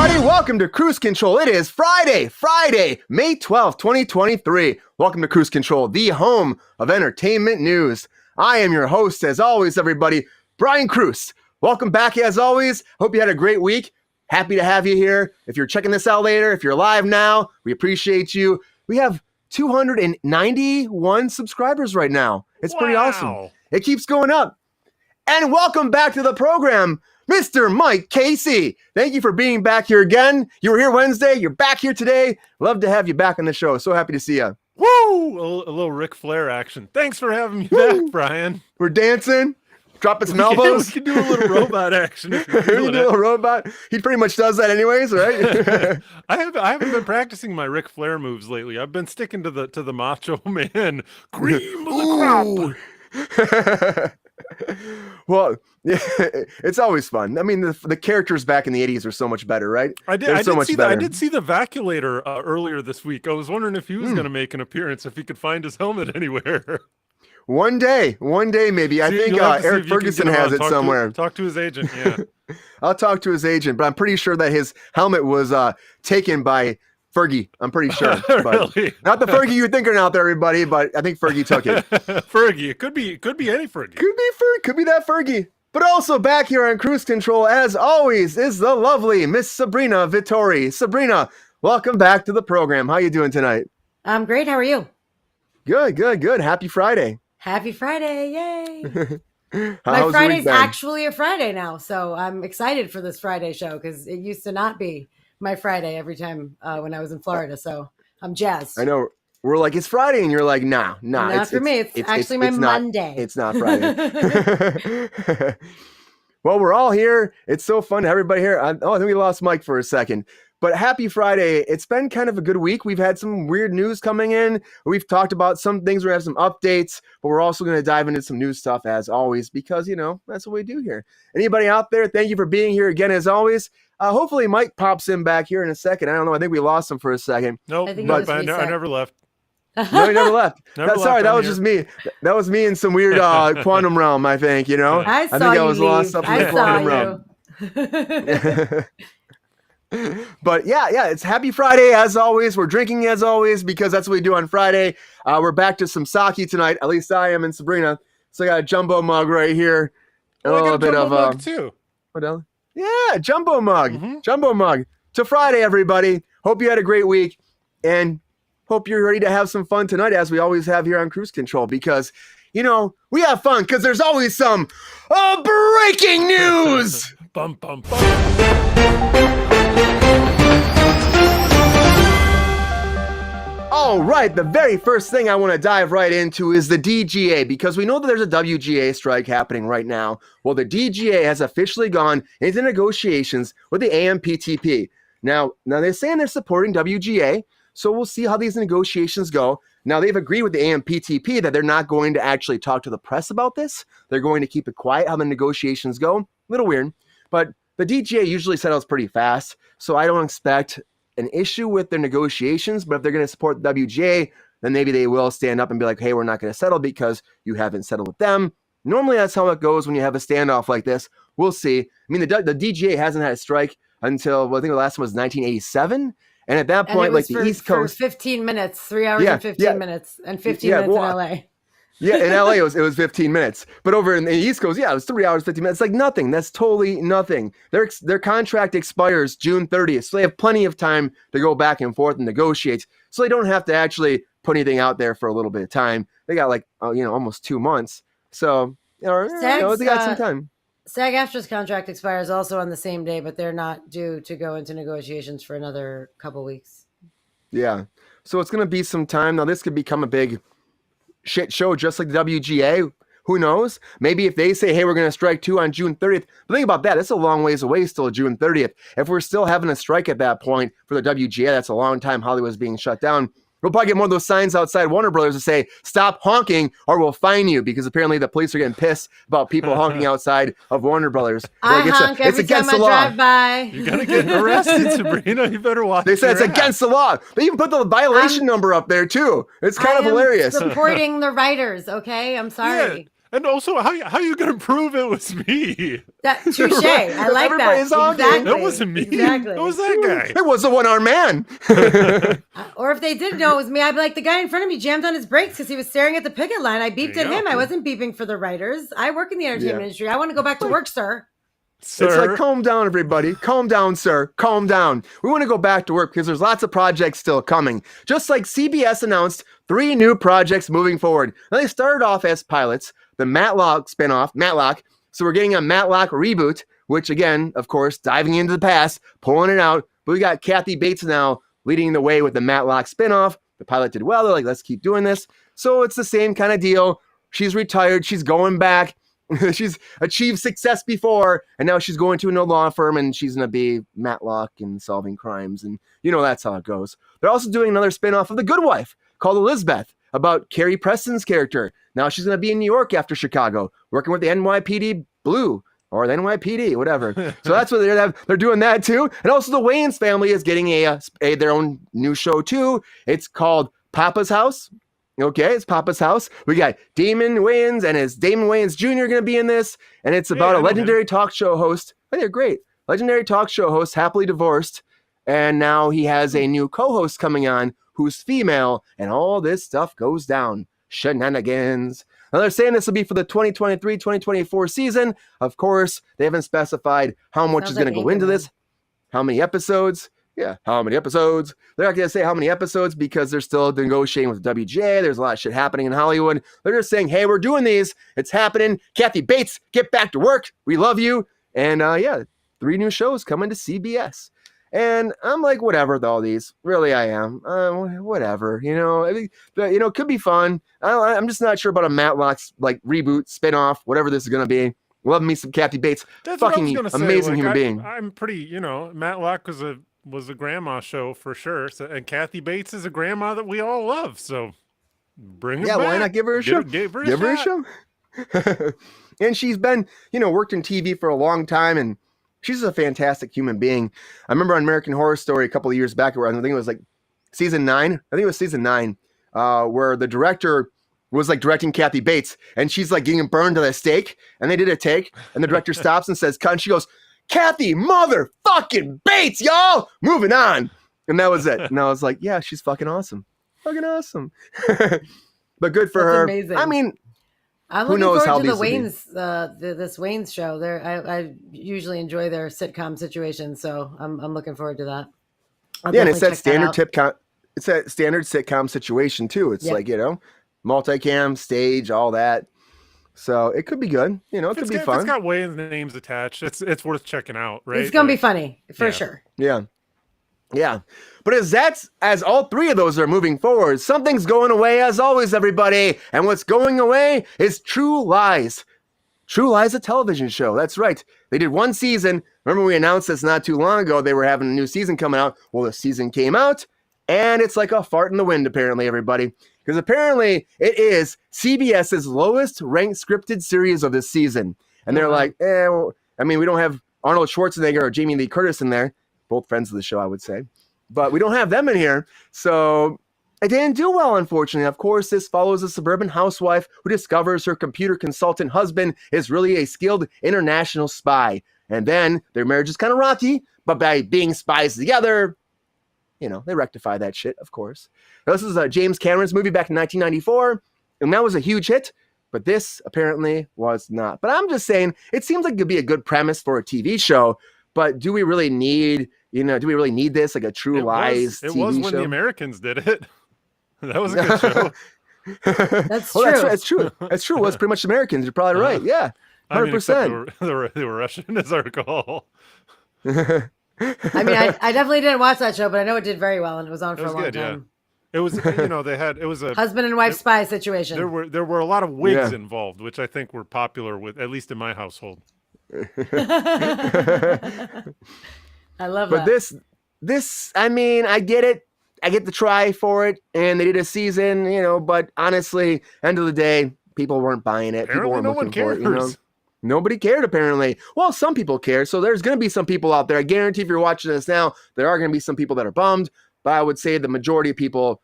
everybody. Welcome to Kruse Control. It is Friday, May 12th, 2023. Welcome to Kruse Control, the home of entertainment news. I am your host, as always, everybody, Brian Kruse. Welcome back, as always. Hope you had a great week. Happy to have you here. If you're checking this out later, if you're live now, we appreciate you. We have 291 subscribers right now. It's pretty awesome. It keeps going up. And welcome back to the program, Mr. Mike Casey. Thank you for being back here again. You were here Wednesday. You're back here today. Love to have you back on the show. So happy to see you. Woo! A little Ric Flair action. Thanks for having me back, Brian. We're dancing, dropping some elbows. We can do a little robot action if you're We can feeling do a little robot. He pretty much does that anyways, right? I haven't been practicing my Ric Flair moves lately. I've been sticking to the Macho Man. Cream of the crop. Well, yeah, it's always fun. I mean, the characters back in the 80s are so much better, right? I did see the Vaculator earlier this week. I was wondering if he was going to make an appearance, if he could find his helmet anywhere. One day maybe. I think Eric Ferguson has it somewhere. Talk to his agent, yeah. I'll talk to his agent, but I'm pretty sure that his helmet was taken by Fergie. I'm pretty sure. Really? Not the Fergie you're thinking out there, everybody, but I think Fergie took it. Fergie. It could be any Fergie. Could be that Fergie. But also back here on Kruse Control, as always, is the lovely Miss Sabrina Vittori. Sabrina, welcome back to the program. How you doing tonight? I'm great. How are you? Good. Happy Friday. Happy Friday. Yay. How's My Friday's been? actually a Friday now, so I'm excited for this Friday show because it used to not be my Friday every time when I was in Florida, so I'm jazzed. I know. We're like, it's Friday, and you're like, nah. Not for me. It's actually my Monday. It's not Friday. Well, we're all here. It's so fun to have everybody here. I think we lost Mike for a second. But happy Friday. It's been kind of a good week. We've had some weird news coming in. We've talked about some things. We have some updates, but we're also going to dive into some new stuff as always, because, that's what we do here. Anybody out there, thank you for being here again, as always. Hopefully Mike pops in back here in a second. I don't know. I think we lost him for a second. Nope, I never left. No, he never left. Sorry, that was here. just me. That was me in some weird quantum realm, I think, I think I was lost up in the quantum realm. But yeah, it's happy Friday as always. We're drinking as always because that's what we do on Friday. We're back to some sake tonight. At least I am, and Sabrina. So I got a jumbo mug right here. A little bit of mug too. What else? Yeah, jumbo mug. Mm-hmm. Jumbo mug. To Friday, everybody. Hope you had a great week, and hope you're ready to have some fun tonight, as we always have here on Kruse Control, because we have fun because there's always some breaking news. Bum, bum, bum. All right, the very first thing I want to dive right into is the DGA, because we know that there's a WGA strike happening right now. Well, the DGA has officially gone into negotiations with the AMPTP. Now they're saying they're supporting WGA, so we'll see how these negotiations go. Now, they've agreed with the AMPTP that they're not going to actually talk to the press about this. They're going to keep it quiet how the negotiations go. A little weird, but the DGA usually settles pretty fast, so I don't expect an issue with their negotiations. But if they're going to support the WGA, then maybe they will stand up and be like, hey, we're not going to settle because you haven't settled with them. Normally, that's how it goes when you have a standoff like this. We'll see. I mean, the DGA hasn't had a strike until, I think the last one was 1987. And at that point, like the East Coast, for 15 minutes, 3 hours and 15 minutes, and 15 minutes in LA. Yeah, in LA it was 15 minutes, but over in the East Coast, it was 3 hours 15 minutes. It's like nothing. That's totally nothing. Their contract expires June 30th, so they have plenty of time to go back and forth and negotiate. So they don't have to actually put anything out there for a little bit of time. They got almost 2 months, so they got some time. SAG-AFTRA's contract expires also on the same day, but they're not due to go into negotiations for another couple weeks. Yeah. So it's going to be some time. Now, this could become a big shit show, just like the WGA. Who knows? Maybe if they say, hey, we're going to strike too on June 30th. But think about that. It's a long ways away still, June 30th. If we're still having a strike at that point for the WGA, that's a long time Hollywood's being shut down. We'll probably get more of those signs outside Warner Brothers to say, stop honking or we'll fine you, because apparently the police are getting pissed about people honking outside of Warner Brothers. I honk every time I drive by. You're going to get arrested, Sabrina. You better watch. They said it's against the law. They even put the violation number up there too. It's kind of hilarious. Supporting the writers, okay? I'm sorry. Yeah. And also, how you gonna prove it was me? That touche. I like Everybody's that. on it. Exactly. That wasn't me. Exactly. That was that guy. It was the one-armed man. Or if they did know it was me, I'd be like, the guy in front of me jammed on his brakes because he was staring at the picket line. I beeped There at you him. go. I wasn't beeping for the writers. I work in the entertainment industry. I want to go back to work, sir. Sir, It's like, calm down, everybody. Calm down, sir. Calm down. We want to go back to work because there's lots of projects still coming. Just like CBS announced 3 new projects moving forward. Now, they started off as pilots, the Matlock spinoff, Matlock. So we're getting a Matlock reboot, which again, of course, diving into the past, pulling it out. But we got Kathy Bates now leading the way with the Matlock spinoff. The pilot did well. They're like, let's keep doing this. So it's the same kind of deal. She's retired. She's going back. She's achieved success before, and now she's going to a no law firm, and she's going to be Matlock and solving crimes. And you know, that's how it goes. They're also doing another spinoff of The Good Wife called Elizabeth about Carrie Preston's character. Now she's going to be in New York after Chicago, working with the NYPD Blue or the NYPD, whatever. So that's what they're doing that too. And also the Wayans family is getting their own new show too. It's called Papa's House. Okay, it's Papa's House. We got Damon Wayans and his Damon Wayans Jr. going to be in this. And it's about a legendary talk show host. Oh, they're great. Legendary talk show host, happily divorced. And now he has a new co-host coming on who's female. And all this stuff goes down. Shenanigans. Now they're saying this will be for the 2023-2024 season. Of course, they haven't specified how much is going to go into this. How many episodes? Yeah, how many episodes? They're not going to say how many episodes because they're still negotiating with WGA. There's a lot of shit happening in Hollywood. They're just saying, hey, we're doing these. It's happening. Kathy Bates, get back to work. We love you. And 3 new shows coming to CBS. And I'm like, whatever with all these. Really, I am. Whatever. You know, I think, it could be fun. I'm just not sure about a Matlock's like reboot, spinoff, whatever this is going to be. Love me some Kathy Bates. that's Fucking what I was gonna say. amazing Like, human being. I'm pretty, Matlock was a grandma show for sure. So, and Kathy Bates is a grandma that we all love. So bring her back. Why not give her a show? Give her a show. And she's been, worked in TV for a long time, and she's a fantastic human being. I remember on American Horror Story a couple of years back, where I think it was like season 9. I think it was season 9, where the director was like directing Kathy Bates, and she's like getting burned to the stake, and they did a take, and the director stops and says, cut, and she goes, Kathy motherfucking Bates, y'all, moving on. And that was it. And I was like, yeah, she's fucking awesome. Fucking awesome. But good for her. Amazing. I mean, I'm who looking knows forward how to the these Waynes, this Waynes show. I usually enjoy their sitcom situations, so I'm looking forward to that. and it's that standard it's that standard sitcom situation too. It's like, multicam, stage, all that. So it could be good. It could be fun. It's got Wayne's names attached. It's worth checking out, right? It's gonna be funny for sure. Yeah. Yeah. But as all 3 of those are moving forward, something's going away as always, everybody. And what's going away is True Lies. True Lies, a television show. That's right. They did 1 season. Remember we announced this not too long ago. They were having a new season coming out. Well, the season came out, and it's like a fart in the wind, apparently, everybody. Because apparently it is CBS's lowest ranked scripted series of this season. And they're like, we don't have Arnold Schwarzenegger or Jamie Lee Curtis in there. Both friends of the show, I would say. But we don't have them in here. So it didn't do well, unfortunately. Of course, this follows a suburban housewife who discovers her computer consultant husband is really a skilled international spy. And then their marriage is kind of rocky, but by being spies together, they rectify that shit, of course. Now, this is James Cameron's movie back in 1994, and that was a huge hit, but this apparently was not. But I'm just saying, it seems like it could be a good premise for a TV show, but do we really need, this, like a True Lies TV show? It was when the Americans did it. That was a good show. That's true. That's true. That's true. It was pretty much Americans. You're probably right. Yeah, 100%. They were Russian, as I recall. I mean, I definitely didn't watch that show, but I know it did very well, and it was on for a long time. Yeah. It was, it was a husband and wife spy situation. There were a lot of wigs involved, which I think were popular with, at least in my household. I love that. But this, I mean, I get it. I get the try for it, and they did a season, but honestly, end of the day, people weren't buying it. Apparently people weren't looking for it, Nobody cared, apparently. Well, some people care. So there's going to be some people out there. I guarantee if you're watching this now, there are going to be some people that are bummed. But I would say the majority of people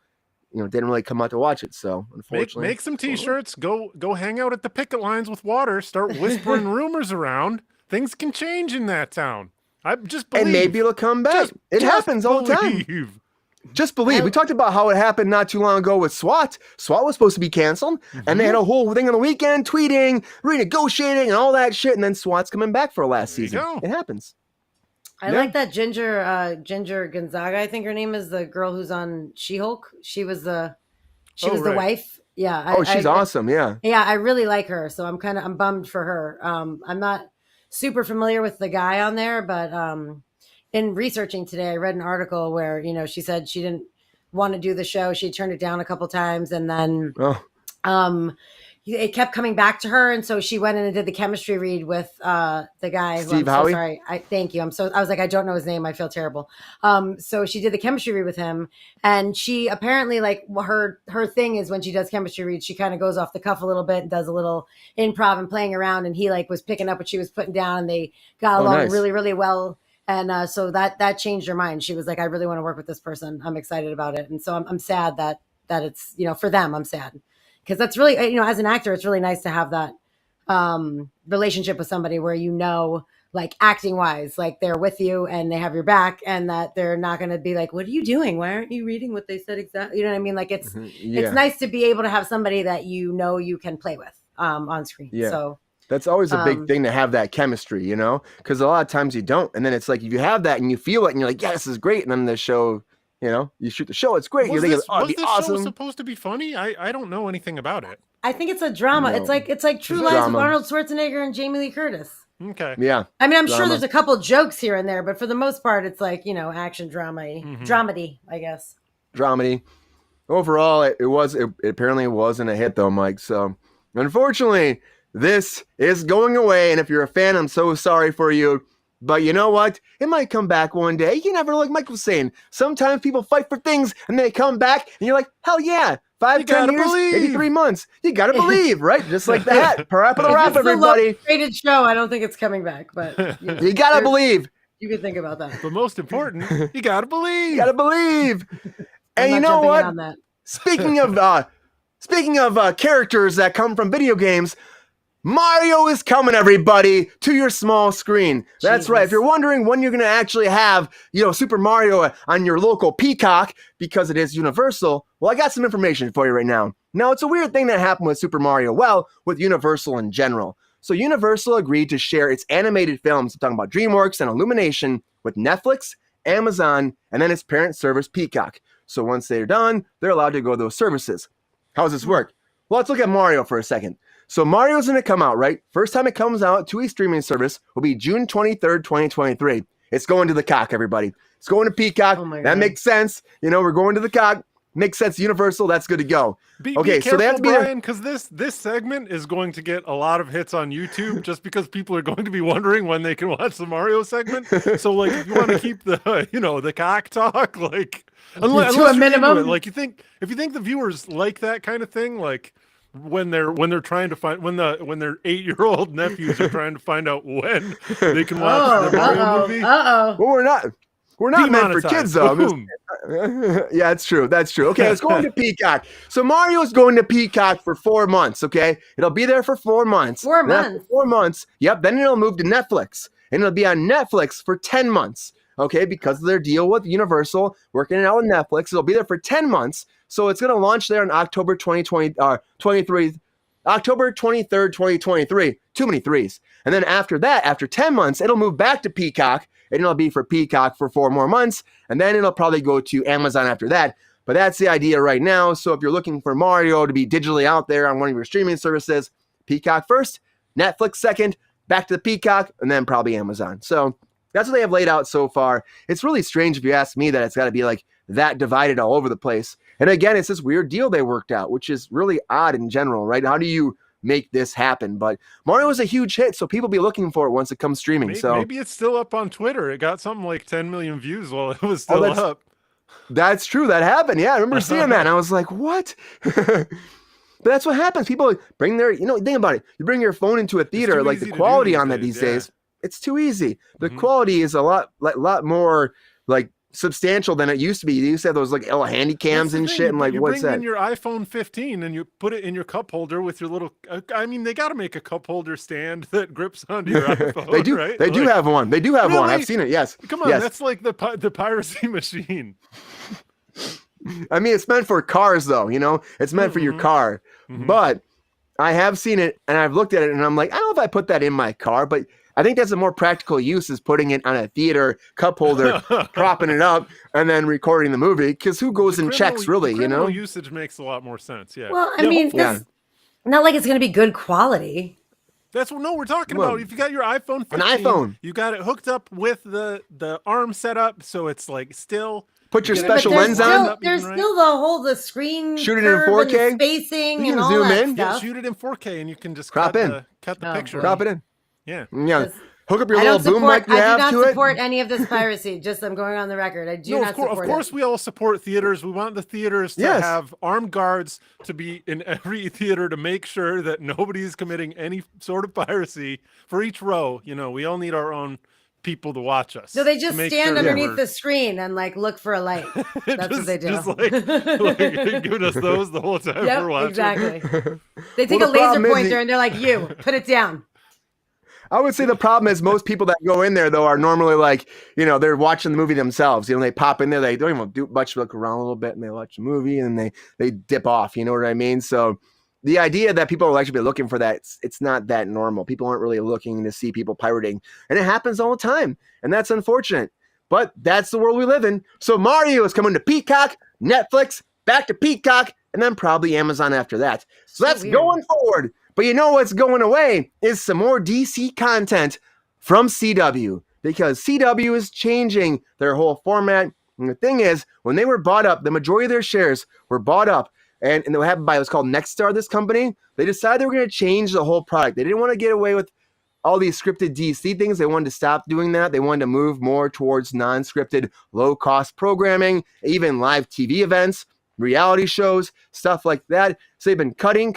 didn't really come out to watch it. So unfortunately, make some T-shirts. Go hang out at the picket lines with water. Start whispering rumors around. Things can change in that town. I just believe. And maybe it'll come back. It happens all the time. Just believe. We talked about how it happened not too long ago with SWAT. SWAT was supposed to be canceled, and they had a whole thing on the weekend, tweeting, renegotiating, and all that shit. And then SWAT's coming back for last season. It happens. I like that Ginger Gonzaga. I think her name is, the girl who's on She-Hulk. She was the wife. Yeah. She's awesome. Yeah. Yeah, I really like her. So I'm bummed for her. I'm not super familiar with the guy on there, but in researching today, I read an article where, she said she didn't want to do the show. She turned it down a couple times, and then it kept coming back to her. And so she went in and did the chemistry read with the guy. Steve Howie? So sorry. Thank you. I was like, I don't know his name. I feel terrible. So she did the chemistry read with him, and she apparently, like, her thing is when she does chemistry reads, she kind of goes off the cuff a little bit and does a little improv and playing around. And he was picking up what she was putting down, and they got along really, really well. And so that changed her mind. She was like, I really want to work with this person. I'm excited about it. And so I'm sad that it's, for them, I'm sad. Because that's really, as an actor, it's really nice to have that relationship with somebody where, like, acting wise, like, they're with you and they have your back, and that they're not going to be like, what are you doing? Why aren't you reading what they said exactly? You know what I mean? Like, it's nice to be able to have somebody that you can play with on screen. Yeah. So that's always a big thing, to have that chemistry, because a lot of times you don't. And then it's like, if you have that and you feel it and you're like, yeah, this is great. And then the show, you shoot the show, it's great. Was you think this awesome. show supposed to be funny? I don't know anything about it. I think it's a drama. No. It's like True Lies with Arnold Schwarzenegger and Jamie Lee Curtis. Okay. Yeah. I mean, I'm sure there's a couple jokes here and there, but for the most part, it's like, action drama-y. Dramedy, I guess. Dramedy. Overall, it apparently wasn't a hit though, Mike. So unfortunately, this is going away. And if you're a fan, I'm so sorry for you. But you know what? It might come back one day. You never know, like Mike was saying. Sometimes people fight for things and they come back and you're like, hell yeah. 5, 10 years, maybe 3 months. You gotta believe, right? Just like that. Parap the wrap, everybody. It's a low-rated show. I don't think it's coming back, but you gotta believe. You could think about that. But most important, you gotta believe. You gotta believe. And I'm you not know what? on that. Speaking of characters that come from video games, Mario is coming, everybody, to your small screen. That's right. If you're wondering when you're going to actually have, Super Mario on your local Peacock, because it is Universal, well, I got some information for you right now. Now, it's a weird thing that happened with Super Mario, well, with Universal in general. So Universal agreed to share its animated films, I'm talking about DreamWorks and Illumination, with Netflix, Amazon, and then its parent service, Peacock. So once they're done, they're allowed to go to those services. How does this work? Well, let's look at Mario for a second. So Mario's going to come out, right? First time it comes out to a streaming service will be June 23rd, 2023. It's going to the cock, everybody. It's going to Peacock. That makes sense. We're going to the cock. Makes sense. Universal. That's good to go. Be careful, so they have to be Brian, because this segment is going to get a lot of hits on YouTube just because people are going to be wondering when they can watch the Mario segment. So, like, if you want to keep the the cock talk, like, unless to a minimum, like, if you think the viewers like that kind of thing, like, when they're trying to find when their 8-year-old nephews are trying to find out when they can watch the Mario movie. Well, we're not meant for kids though. Yeah, it's true. That's true. Okay, it's going to Peacock. So Mario's going to Peacock for 4 months. Okay, it'll be there for 4 months. 4 months. 4 months. Yep. Then it'll move to Netflix, and it'll be on Netflix for 10 months. Okay, because of their deal with Universal, working it out with Netflix, it'll be there for 10 months. So it's going to launch there on October 23rd, 2023. Too many threes. And then after that, after 10 months, it'll move back to Peacock, and it'll be for Peacock for 4 more months. And then it'll probably go to Amazon after that. But that's the idea right now. So if you're looking for Mario to be digitally out there on one of your streaming services, Peacock first, Netflix second, back to the Peacock, and then probably Amazon. So that's what they have laid out so far. It's really strange if you ask me that it's got to be like that divided all over the place. And again, it's this weird deal they worked out, which is really odd in general, right? How do you make this happen? But Mario is a huge hit, so people be looking for it once it comes streaming. Maybe it's still up on Twitter. It got something like 10 million views while it was still up. That's true. That happened. Yeah, I remember seeing that. And I was like, what? But that's what happens. People bring their, think about it. You bring your phone into a theater, like the quality on that these days, it's too easy. The quality is a lot more like substantial than it used to be. You used to have those like little handy cams and shit, and like, you what's bring that? in your iPhone 15 and you put it in your cup holder with your little. I mean, they got to make a cup holder stand that grips onto your iPhone. They do. Right? They do have one. They do have one. I've seen it. Yes. Come on, yes. that's like the piracy machine. I mean, it's meant for cars, though. You know, it's meant for your car. But I have seen it, and I've looked at it, and I'm like, I don't know if I put that in my car, but I think that's a more practical use is putting it on a theater cup holder, propping it up, and then recording the movie. Because who goes and checks, really, you know? Usage makes a lot more sense, yeah. Well, I mean, not like it's going to be good quality. That's what we're talking about. If you got your iPhone 15, an iPhone, you got it hooked up with the arm set up, so it's like still. Put your special lens on. There's still the screen. Shoot it in 4K. And the spacing you can and all zoom that in. stuff. Yeah, shoot it in 4K, and you can just cut the picture. Crop it in. Yeah. Yeah. Hook up your little boom mic you have to it. I do not support any of this piracy. Just I'm going on the record. I do not support it. Of course, we all support theaters. We want the theaters to have armed guards to be in every theater to make sure that nobody is committing any sort of piracy for each row. You know, we all need our own people to watch us. So they just stand underneath the screen and like look for a light. That's what they do. Just like giving us those the whole time we're watching. Exactly. They take a laser pointer and they're like, "You put it down." I would say the problem is most people that go in there though are normally like, you know, they're watching the movie themselves. You know, they pop in there, they don't even do much, look around a little bit, and they watch the movie and they dip off. You know what I mean? So the idea that people will actually be looking for that, it's not that normal. People aren't really looking to see people pirating, and it happens all the time, and that's unfortunate. But that's the world we live in. So Mario is coming to Peacock, Netflix, back to Peacock, and then probably Amazon after that. So that's going forward. But you know what's going away is some more DC content from CW, because CW is changing their whole format. And the thing is, when they were bought up, the majority of their shares were bought up, and they happened by what's called Nexstar, this company. They decided they were going to change the whole product. They didn't want to get away with all these scripted DC things. They wanted to stop doing that. They wanted to move more towards non-scripted, low-cost programming, even live TV events, reality shows, stuff like that. So they've been cutting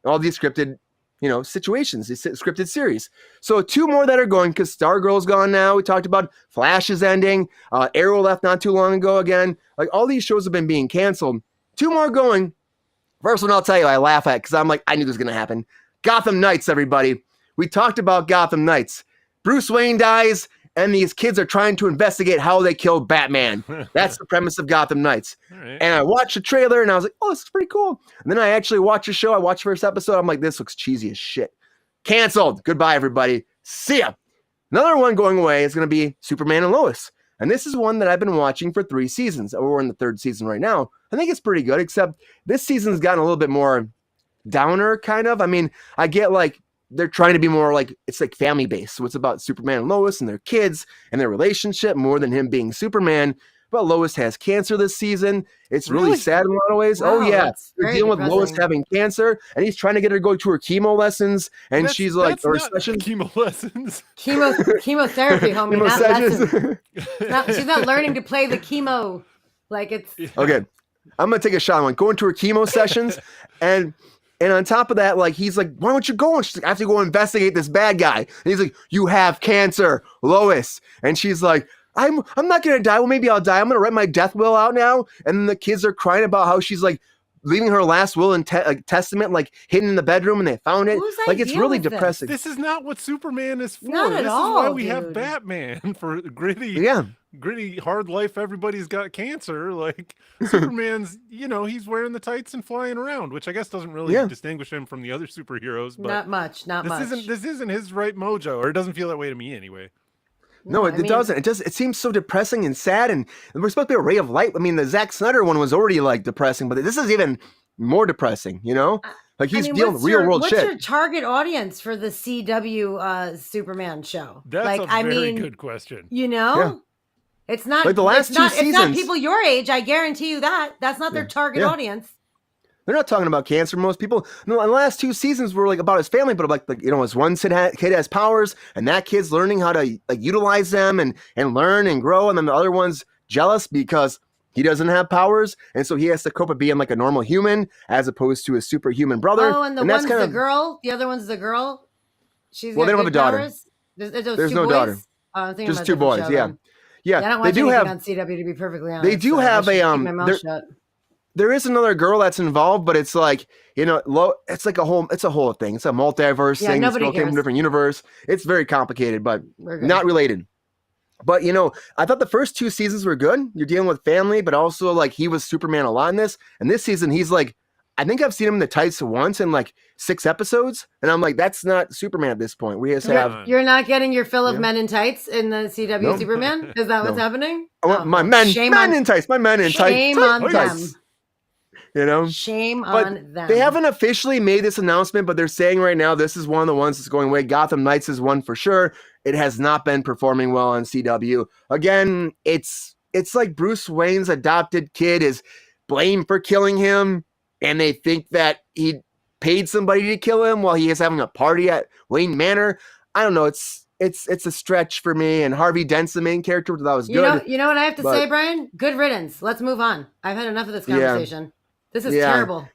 all these scripted, you know, situations, these scripted series. So 2 more that are going, because Stargirl's gone now. We talked about Flash is ending. Arrow left not too long ago again. Like, all these shows have been being canceled. 2 more going. First one I'll tell you I laugh at, because I'm like, I knew this was going to happen. Gotham Knights, everybody. We talked about Gotham Knights. Bruce Wayne dies, and these kids are trying to investigate how they killed Batman. That's the premise of Gotham Knights. Right. And I watched the trailer, and I was like, oh, this is pretty cool. And then I actually watched the show. I watched the first episode. I'm like, this looks cheesy as shit. Canceled. Goodbye, everybody. See ya. Another one going away is going to be Superman and Lois. And this is one that I've been watching for 3 seasons. We're in the 3rd season right now. I think it's pretty good, except this season's gotten a little bit more downer, kind of. I mean, I get like, they're trying to be more like, it's like family based. So it's about Superman and Lois and their kids and their relationship more than him being Superman. But Lois has cancer this season. It's really sad in a lot of ways. Wow, oh yeah, they're dealing with Lois having cancer, and he's trying to get her to go to her chemo lessons, and she's like, or sessions. Chemo lessons. Chemotherapy, homie, chemo not sessions. lessons. She's not learning to play the chemo like it's. Okay, I'm gonna take a shot. I'm going to her chemo sessions, and on top of that, like, he's like, why don't you go? And she's like, I have to go investigate this bad guy. And he's like, you have cancer, Lois. And she's like, I'm not going to die. Well, maybe I'll die. I'm going to write my death will out now. And then the kids are crying about how she's like leaving her last will and testament, like hidden in the bedroom, and they found it. Like, it's really depressing. This is not what Superman is for. Not at all, is why we have Batman, for gritty, hard life. Everybody's got cancer. Like, Superman's, you know, he's wearing the tights and flying around, which I guess doesn't really distinguish him from the other superheroes. But not much. This isn't his right mojo, or it doesn't feel that way to me anyway. No, it doesn't. It seems so depressing and sad, and we're supposed to be a ray of light. I mean, the Zack Snyder one was already like depressing, but this is even more depressing, you know? Like, he's dealing with real world shit. What's your target audience for the CW Superman show? That's a very good question. You know? It's not like the last 2 seasons. It's not people your age, I guarantee you that. That's not their target audience. They're not talking about cancer. Most people, no, the last 2 seasons were like about his family, but like you know, his one kid has powers, and that kid's learning how to like utilize them and learn and grow, and then the other one's jealous because he doesn't have powers, and so he has to cope with being like a normal human as opposed to his superhuman brother. Oh, and one's the girl. The other one's the girl. They don't have a daughter. There's no daughter. Just 2 boys. I don't watch anything on CW, to be perfectly honest. They do have keep my mouth shut. There is another girl that's involved, but it's like, it's like a whole thing. It's a multiverse thing. It's from a different universe. It's very complicated, but not related. But, I thought the first 2 seasons were good. You're dealing with family, but also like he was Superman a lot in this. And this season, he's like, I think I've seen him in the tights once in like 6 episodes. And I'm like, that's not Superman at this point. We just have. You're not getting your fill of men in tights in the CW Superman? Is that what's happening? I want my men in tights. My men in tights. Shame on them. Shame on them. They haven't officially made this announcement, but they're saying right now this is one of the ones that's going away. Gotham Knights is one for sure. It has not been performing well on CW. Again, it's like Bruce Wayne's adopted kid is blamed for killing him, and they think that he paid somebody to kill him while he is having a party at Wayne Manor. I don't know. It's a stretch for me. And Harvey Dent's the main character, which I thought was good. You know what I have to say, Brian? Good riddance. Let's move on. I've had enough of this conversation. This is terrible.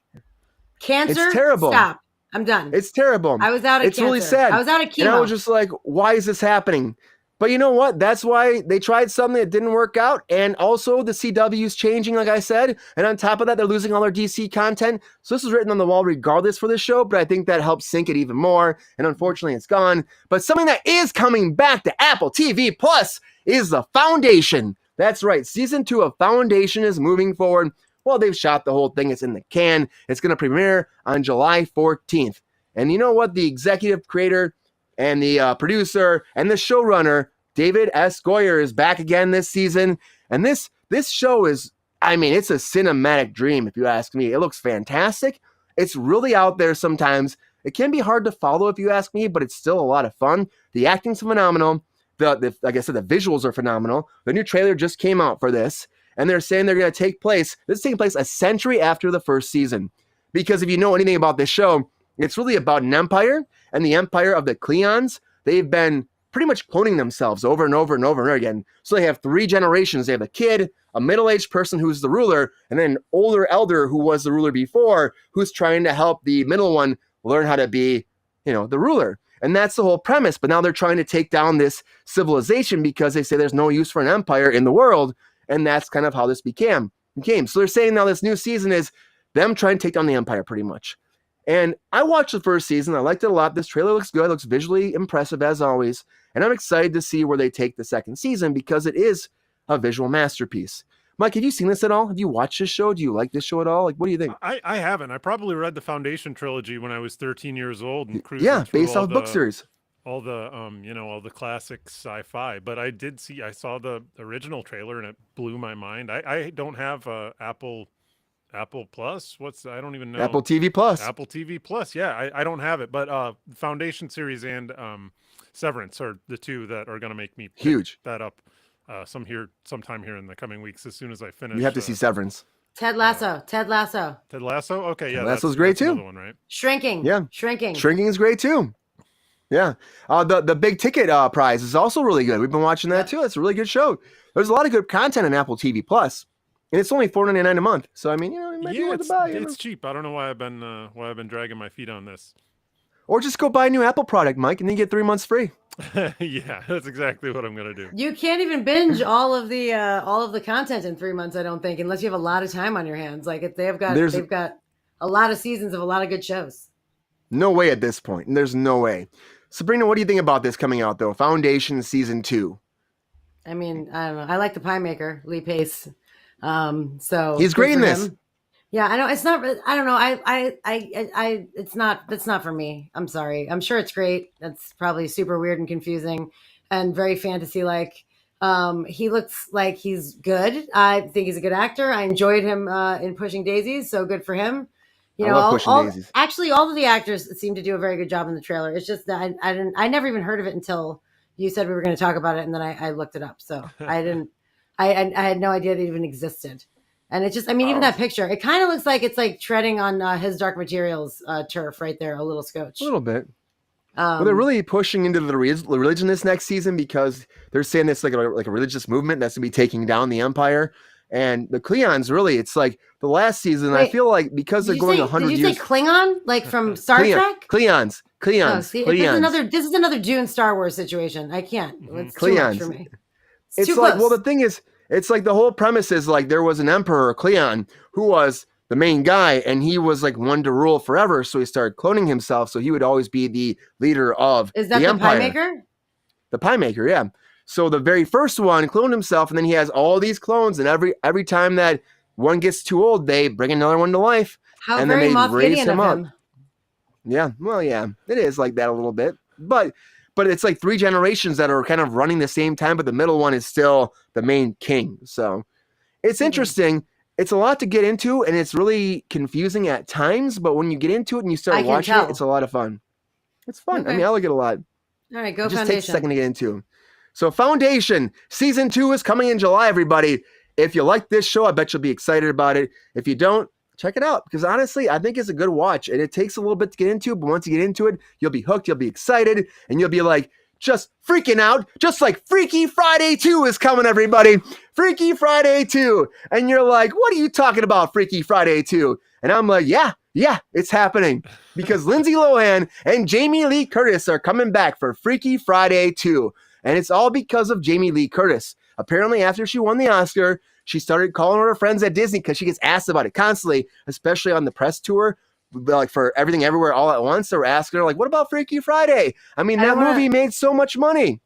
Cancer? It's terrible. Stop. I'm done. It's terrible. I was out of cancer. It's really sad. I was out of chemo. And I was just like, why is this happening? But you know what? That's why they tried something that didn't work out. And also the CW's changing, like I said. And on top of that, they're losing all their DC content. So this is written on the wall regardless for the show. But I think that helps sink it even more. And unfortunately, it's gone. But something that is coming back to Apple TV Plus is The Foundation. That's right. Season 2 of Foundation is moving forward. Well, they've shot the whole thing. It's in the can. It's going to premiere on July 14th. And you know what? The executive creator and the producer and the showrunner, David S. Goyer, is back again this season. And this show is, it's a cinematic dream, if you ask me. It looks fantastic. It's really out there sometimes. It can be hard to follow, if you ask me, but it's still a lot of fun. The acting's phenomenal. Like I said, the visuals are phenomenal. The new trailer just came out for this. And they're saying they're going to this is taking place a century after the first season. Because if you know anything about this show, it's really about an empire and the empire of the Cleons. They've been pretty much cloning themselves over and over and over and over again. So they have 3 generations. They have a kid, a middle-aged person who's the ruler, and then an older elder who was the ruler before, who's trying to help the middle one learn how to be, the ruler. And that's the whole premise. But now they're trying to take down this civilization because they say there's no use for an empire in the world. And that's kind of how this became. So they're saying now this new season is them trying to take down the empire pretty much. And I watched the first season. I liked it a lot. This trailer looks good. It looks visually impressive as always. And I'm excited to see where they take the second season because it is a visual masterpiece. Mike, have you seen this at all? Have you watched this show? Do you like this show at all? Like, what do you think? I haven't. I probably read the Foundation trilogy when I was 13 years old. And based off book series. All the all the classic sci-fi, but I saw the original trailer and it blew my mind. I don't have Apple Plus. I don't even know. Apple TV Plus. Apple TV Plus. Yeah, I don't have it, but Foundation series and Severance are the 2 that are going to make me pick that up sometime here in the coming weeks as soon as I finish. You have to see Severance. Ted Lasso. Okay, yeah. Ted Lasso's great too. One, right? Shrinking. Yeah. Shrinking is great too. Yeah. The big ticket prize is also really good. We've been watching that too. It's a really good show. There's a lot of good content on Apple TV Plus, and it's only $4.99 a month. So it might be worth a buy. It's cheap. I don't know why I've been dragging my feet on this. Or just go buy a new Apple product, Mike, and then you get 3 months free. Yeah, that's exactly what I'm gonna do. You can't even binge all of the content in 3 months, I don't think, unless you have a lot of time on your hands. Like they've got a lot of seasons of a lot of good shows. No way at this point. And there's no way. Sabrina, what do you think about this coming out though? Foundation season 2. I don't know. I like the pie maker, Lee Pace. So he's great in this. Yeah, I know. It's not. I don't know. It's not for me. I'm sorry. I'm sure it's great. It's probably super weird and confusing, and very fantasy like. He looks like he's good. I think he's a good actor. I enjoyed him in Pushing Daisies. So good for him. I love Pushing Daisies. Actually, all of the actors seem to do a very good job in the trailer. It's just that I never even heard of it until you said we were going to talk about it, and then I looked it up. So I didn't. I had no idea that it even existed. And it's just, even that picture, it kind of looks like it's like treading on his Dark Materials turf right there, a little scotch. A little bit. Well, they're really pushing into the religion this next season because they're saying it's like a religious movement that's going to be taking down the empire. And the Cleons, really, it's like the last season, I feel like because they're going 100 years. Did you say Klingon? Like from Star Trek? Cleons. Oh, see, Cleons. This is another Dune Star Wars situation. I can't. It's too much for me. It's too like, close. well, the thing is, it's like the whole premise is like there was an emperor, Cleon, who was the main guy, and he was like one to rule forever. So he started cloning himself, so he would always be the leader of Is that the the empire. pie maker? The pie maker, yeah. So the very first one cloned himself, and then he has all these clones, and every time that one gets too old, they bring another one to life, How and then very they Moff raise Gideon him of up. him. Yeah, well, yeah, it is like that a little bit, but it's like 3 generations that are kind of running the same time, but the middle one is still the main king. So it's interesting. It's a lot to get into, and it's really confusing at times. But when you get into it and you I start can watching tell. it, it's a lot of fun. It's fun. I Okay. mean, I like it a lot. All right, go It just Foundation. takes a second to get into. So Foundation season 2 is coming in July, everybody. If you like this show, I bet you'll be excited about it. If you don't, check it out, because honestly, I think it's a good watch, and it takes a little bit to get into, but once you get into it, you'll be hooked, you'll be excited, and you'll be like just freaking out, just like Freaky Friday 2 is coming, everybody. Freaky Friday 2. And you're like, what are you talking about, Freaky Friday 2? And I'm like, yeah, it's happening. Because Lindsay Lohan and Jamie Lee Curtis are coming back for Freaky Friday 2. And it's all because of Jamie Lee Curtis. Apparently, after she won the Oscar, she started calling her friends at Disney because she gets asked about it constantly, especially on the press tour. Like for Everything Everywhere All at Once, they were asking her, like, what about Freaky Friday? I mean, that movie made so much money.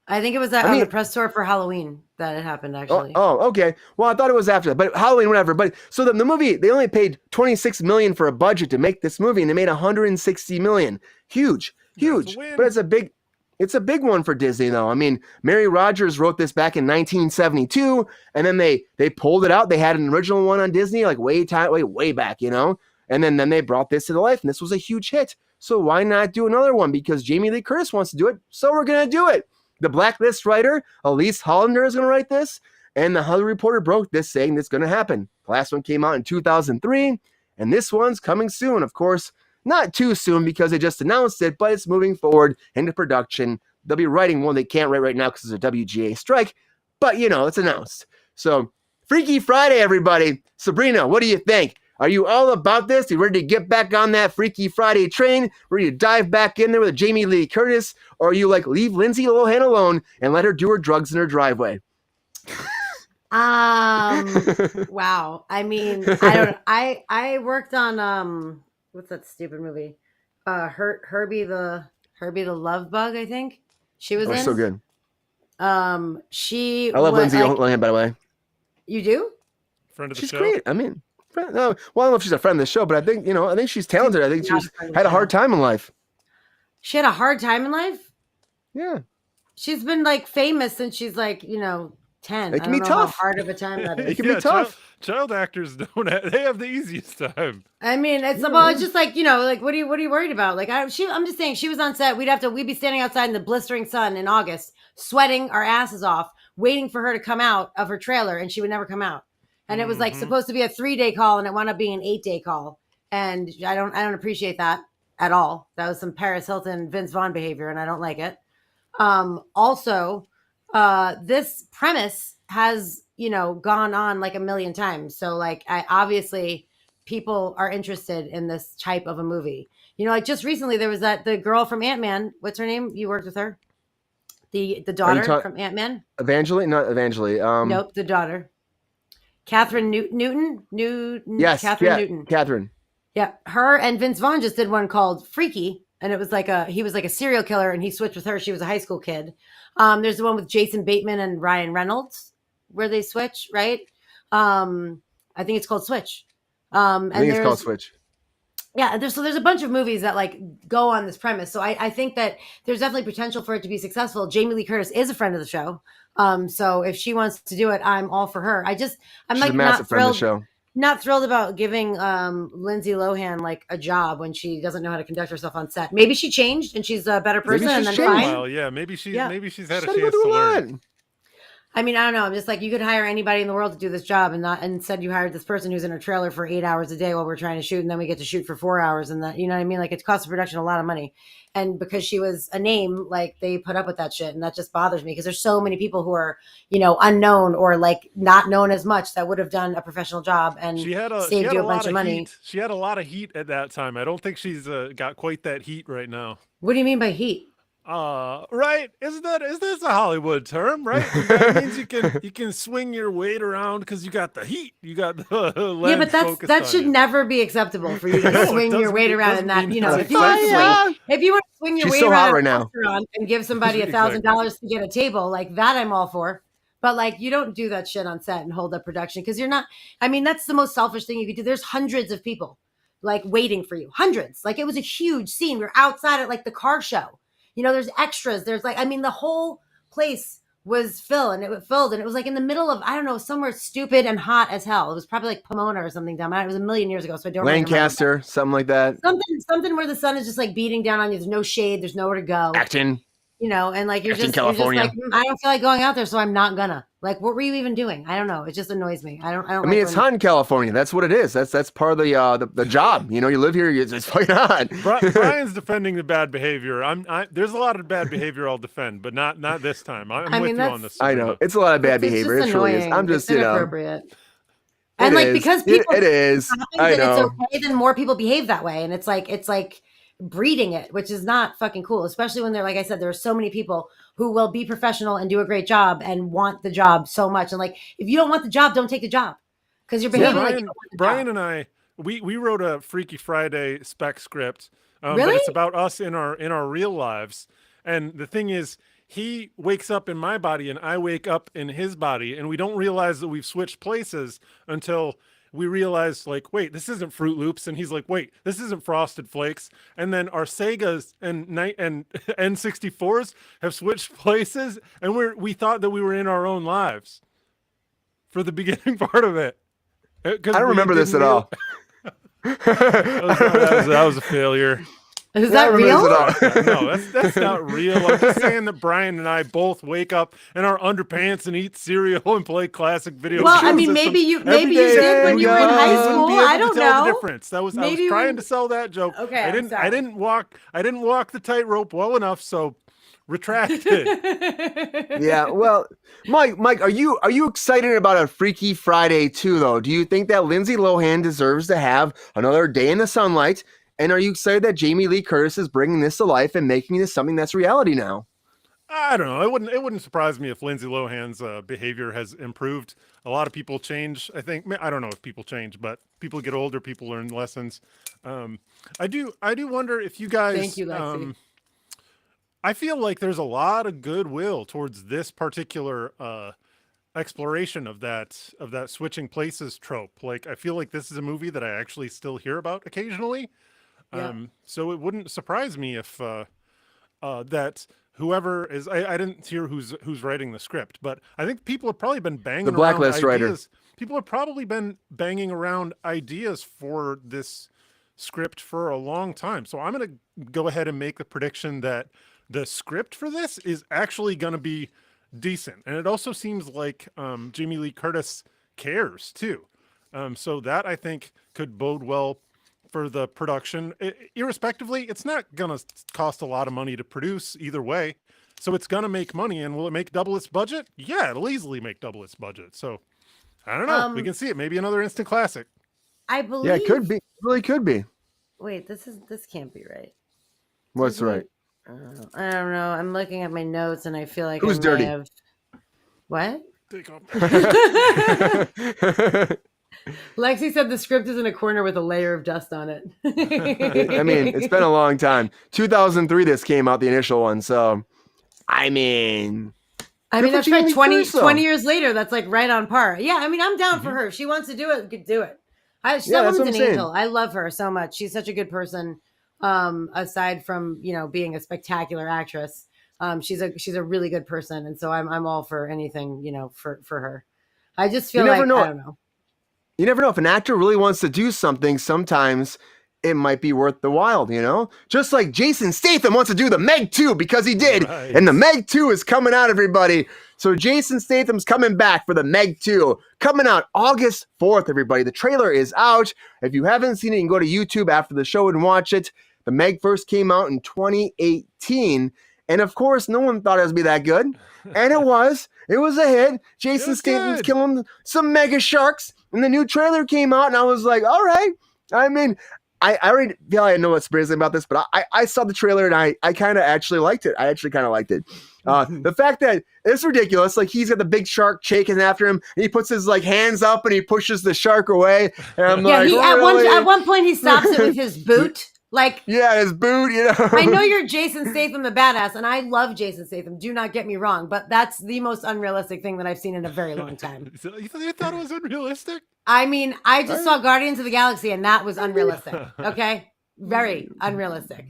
I think it was on the press tour for Halloween that it happened, actually. Oh, okay. Well, I thought it was after that, but Halloween, whatever. But so the movie, they only paid $26 million for a budget to make this movie, and they made $160 million. Huge. But it's a big one for Disney, though. I mean, Mary Rogers wrote this back in 1972, and then they pulled it out. They had an original one on Disney, like way back, you know. And then they brought this to life, and this was a huge hit. So why not do another one? Because Jamie Lee Curtis wants to do it, so we're gonna do it. The Blacklist writer, Elise Hollander, is gonna write this, and the Hollywood Reporter broke this, saying this is gonna happen. The last one came out in 2003, and this one's coming soon. Of course, not too soon because they just announced it, but it's moving forward into production. They'll be writing one they can't write right now because there's a WGA strike, but you know, it's announced. So Freaky Friday, everybody. Sabrina, what do you think? Are you all about this? Are you ready to get back on that Freaky Friday train? Ready to dive back in there with Jamie Lee Curtis? Or are you like, leave Lindsay Lohan alone and let her do her drugs in her driveway? Wow. I mean, I worked on what's that stupid movie? Herbie the Love Bug, I think. She was in. So good. I love Lindsay Lohan, by the way. You do? Friend of the She's show. great. I mean, no, well, I don't know if she's a friend of the show, but I think she's talented. I think she's had a hard time in life. She had a hard time in life? Yeah. She's been like famous since she's like, 10. It can be tough. How hard of a time that is. It can be tough. Child actors they have the easiest time. I mean, it's just like, like what are you worried about? Like I'm just saying, she was on set. We'd be standing outside in the blistering sun in August, sweating our asses off, waiting for her to come out of her trailer, and she would never come out. And it was like supposed to be a 3-day call, and it wound up being an 8-day call. And I don't appreciate that at all. That was some Paris Hilton, Vince Vaughn behavior, and I don't like it. Also, this premise has, gone on like a million times. So like, obviously people are interested in this type of a movie. Like just recently there was the girl from Ant-Man. What's her name? You worked with her? The daughter from Ant-Man? Evangeline? Not Evangeline. Nope, the daughter. Catherine Newton? Yes. Catherine Newton. Catherine. Yeah. Her and Vince Vaughn just did one called Freaky. And it was like he was like a serial killer, and he switched with her. She was a high school kid. There's the one with Jason Bateman and Ryan Reynolds where they switch, right? I think it's called Switch. I think it's called Switch. Yeah, there's a bunch of movies that like go on this premise. So I think that there's definitely potential for it to be successful. Jamie Lee Curtis is a friend of the show. So if she wants to do it, I'm all for her. I'm She's like a massive friend of the show. Not thrilled about giving Lindsay Lohan like a job when she doesn't know how to conduct herself on set. Maybe she changed and she's a better person, and then fine. Well, yeah, maybe she's had a chance to learn. I mean, I don't know. I'm just like, you could hire anybody in the world to do this job, and instead you hired this person who's in her trailer for 8 hours a day while we're trying to shoot, and then we get to shoot for 4 hours, and that, you know what I mean? Like, it costs the production a lot of money. And because she was a name, like, they put up with that shit, and that just bothers me because there's so many people who are, unknown or like not known as much that would have done a professional job and saved you a bunch of money. Heat. She had a lot of heat at that time. I don't think she's got quite that heat right now. What do you mean by heat? Right? Is this a Hollywood term, right? That means you can swing your weight around because you got the heat, you got the lens Yeah, but focused that on should you. never be acceptable for you to No, swing your weight it around doesn't in that. mean You know, it's if you want to acceptable. swing, if you want to swing your She's weight so around hot at right a now. restaurant and give somebody $1,000 to get a table, like that, I'm all for. But like, you don't do that shit on set and hold up production because you're not. I mean, that's the most selfish thing you could do. There's hundreds of people like waiting for you, hundreds. Like it was a huge scene. We're outside at like the car show. You know, there's extras. There's like, I mean, the whole place was filled and it was like in the middle of, I don't know, somewhere stupid and hot as hell. It was probably like Pomona or something down. It was a million years ago, so I don't really remember. Lancaster, something like that. Something where the sun is just like beating down on you. There's no shade. There's nowhere to go. Acton. You know, and like you're Acton, just California. like, I don't feel like going out there, so I'm not gonna. Like, what were you even doing? I don't know. It just annoys me. I don't. I mean, it's hot in California. That's what it is. That's part of the job. You know, you live here. It's fucking hot. Brian's defending the bad behavior. There's a lot of bad behavior I'll defend, but not this time. I'm with you on this. I know it's a lot of bad behavior. It truly is. I'm just, it's inappropriate. It and like is. because people, it is. I know. It's okay. Then more people behave that way, and it's like breeding it, which is not fucking cool. Especially when they're like I said, there are so many people who will be professional and do a great job and want the job so much. And like, if you don't want the job, don't take the job because you're behaving like you don't want the Brian job. and I, we wrote a Freaky Friday spec script, Really? but it's about us in our real lives. And the thing is, he wakes up in my body and I wake up in his body, and we don't realize that we've switched places until we realize, like, wait, this isn't Fruit Loops, and he's like, wait, this isn't Frosted Flakes, and then our Segas and N64s have switched places, and we thought that we were in our own lives for the beginning part of it. I don't remember this at all. That was a failure. Is that real? No, that's not real. I'm just saying that Brian and I both wake up in our underpants and eat cereal and play classic video games. Well, I mean, maybe you did when you were in high school. I don't know. The difference. I was trying to sell that joke. Okay, I didn't walk the tightrope well enough, so retracted. Yeah, well, Mike, are you excited about a Freaky Friday 2 though? Do you think that Lindsay Lohan deserves to have another day in the sunlight? And are you excited that Jamie Lee Curtis is bringing this to life and making this something that's reality now? I don't know. It wouldn't surprise me if Lindsay Lohan's behavior has improved. A lot of people change. I think. I don't know if people change, but people get older. People learn lessons. I do wonder if you guys. Thank you, Lexi. I feel like there's a lot of goodwill towards this particular exploration of that switching places trope. Like, I feel like this is a movie that I actually still hear about occasionally. Yeah. So it wouldn't surprise me if that whoever is, I didn't hear who's writing the script, but I think people have probably been banging The Blacklist around ideas. writer. People have probably been banging around ideas for this script for a long time. So I'm going to go ahead and make the prediction that the script for this is actually going to be decent. And it also seems like Jamie Lee Curtis cares too. So that I think could bode well for the production. Irrespectively, it's not going to cost a lot of money to produce either way. So it's going to make money. And will it make double its budget? Yeah, it'll easily make double its budget. So I don't know. We can see it. Maybe another instant classic. I believe. Yeah, it could be. It really could be. Wait, this can't be right. What's right? I don't know. I'm looking at my notes and I feel like Who's dirty? What? Take off. Lexi said the script is in a corner with a layer of dust on it. I mean, it's been a long time. 2003, this came out, the initial one. So, I mean, that's right. 20 years later, that's like right on par. Yeah, I mean, I'm down for her. If she wants to do it, could do it. That woman's an angel. I love her so much. She's such a good person. Aside from, being a spectacular actress, she's a really good person. And so I'm all for anything, for her. I just feel like, I don't know. You never know. If an actor really wants to do something, sometimes it might be worth the while, Just like Jason Statham wants to do the Meg 2 because he did. Right. And the Meg 2 is coming out, everybody. So Jason Statham's coming back for the Meg 2. Coming out August 4th, everybody. The trailer is out. If you haven't seen it, you can go to YouTube after the show and watch it. The Meg first came out in 2018. And of course, no one thought it would be that good. And it was. It was a hit. Jason Statham's killing some mega sharks. And the new trailer came out, and I was like, all right. I mean, I already feel like I know what's amazing about this, but I saw the trailer and I kind of actually liked it. I actually kind of liked it. The fact that it's ridiculous, like he's got the big shark chasing after him, and he puts his like hands up and he pushes the shark away. And I'm like, he, really? at one point he stops it with his boot. Like, yeah, his boot, you know. I know you're Jason Statham, the badass, and I love Jason Statham. Do not get me wrong, but that's the most unrealistic thing that I've seen in a very long time. You thought it was unrealistic? I mean, I just saw Guardians of the Galaxy, and that was unrealistic. Okay, very unrealistic.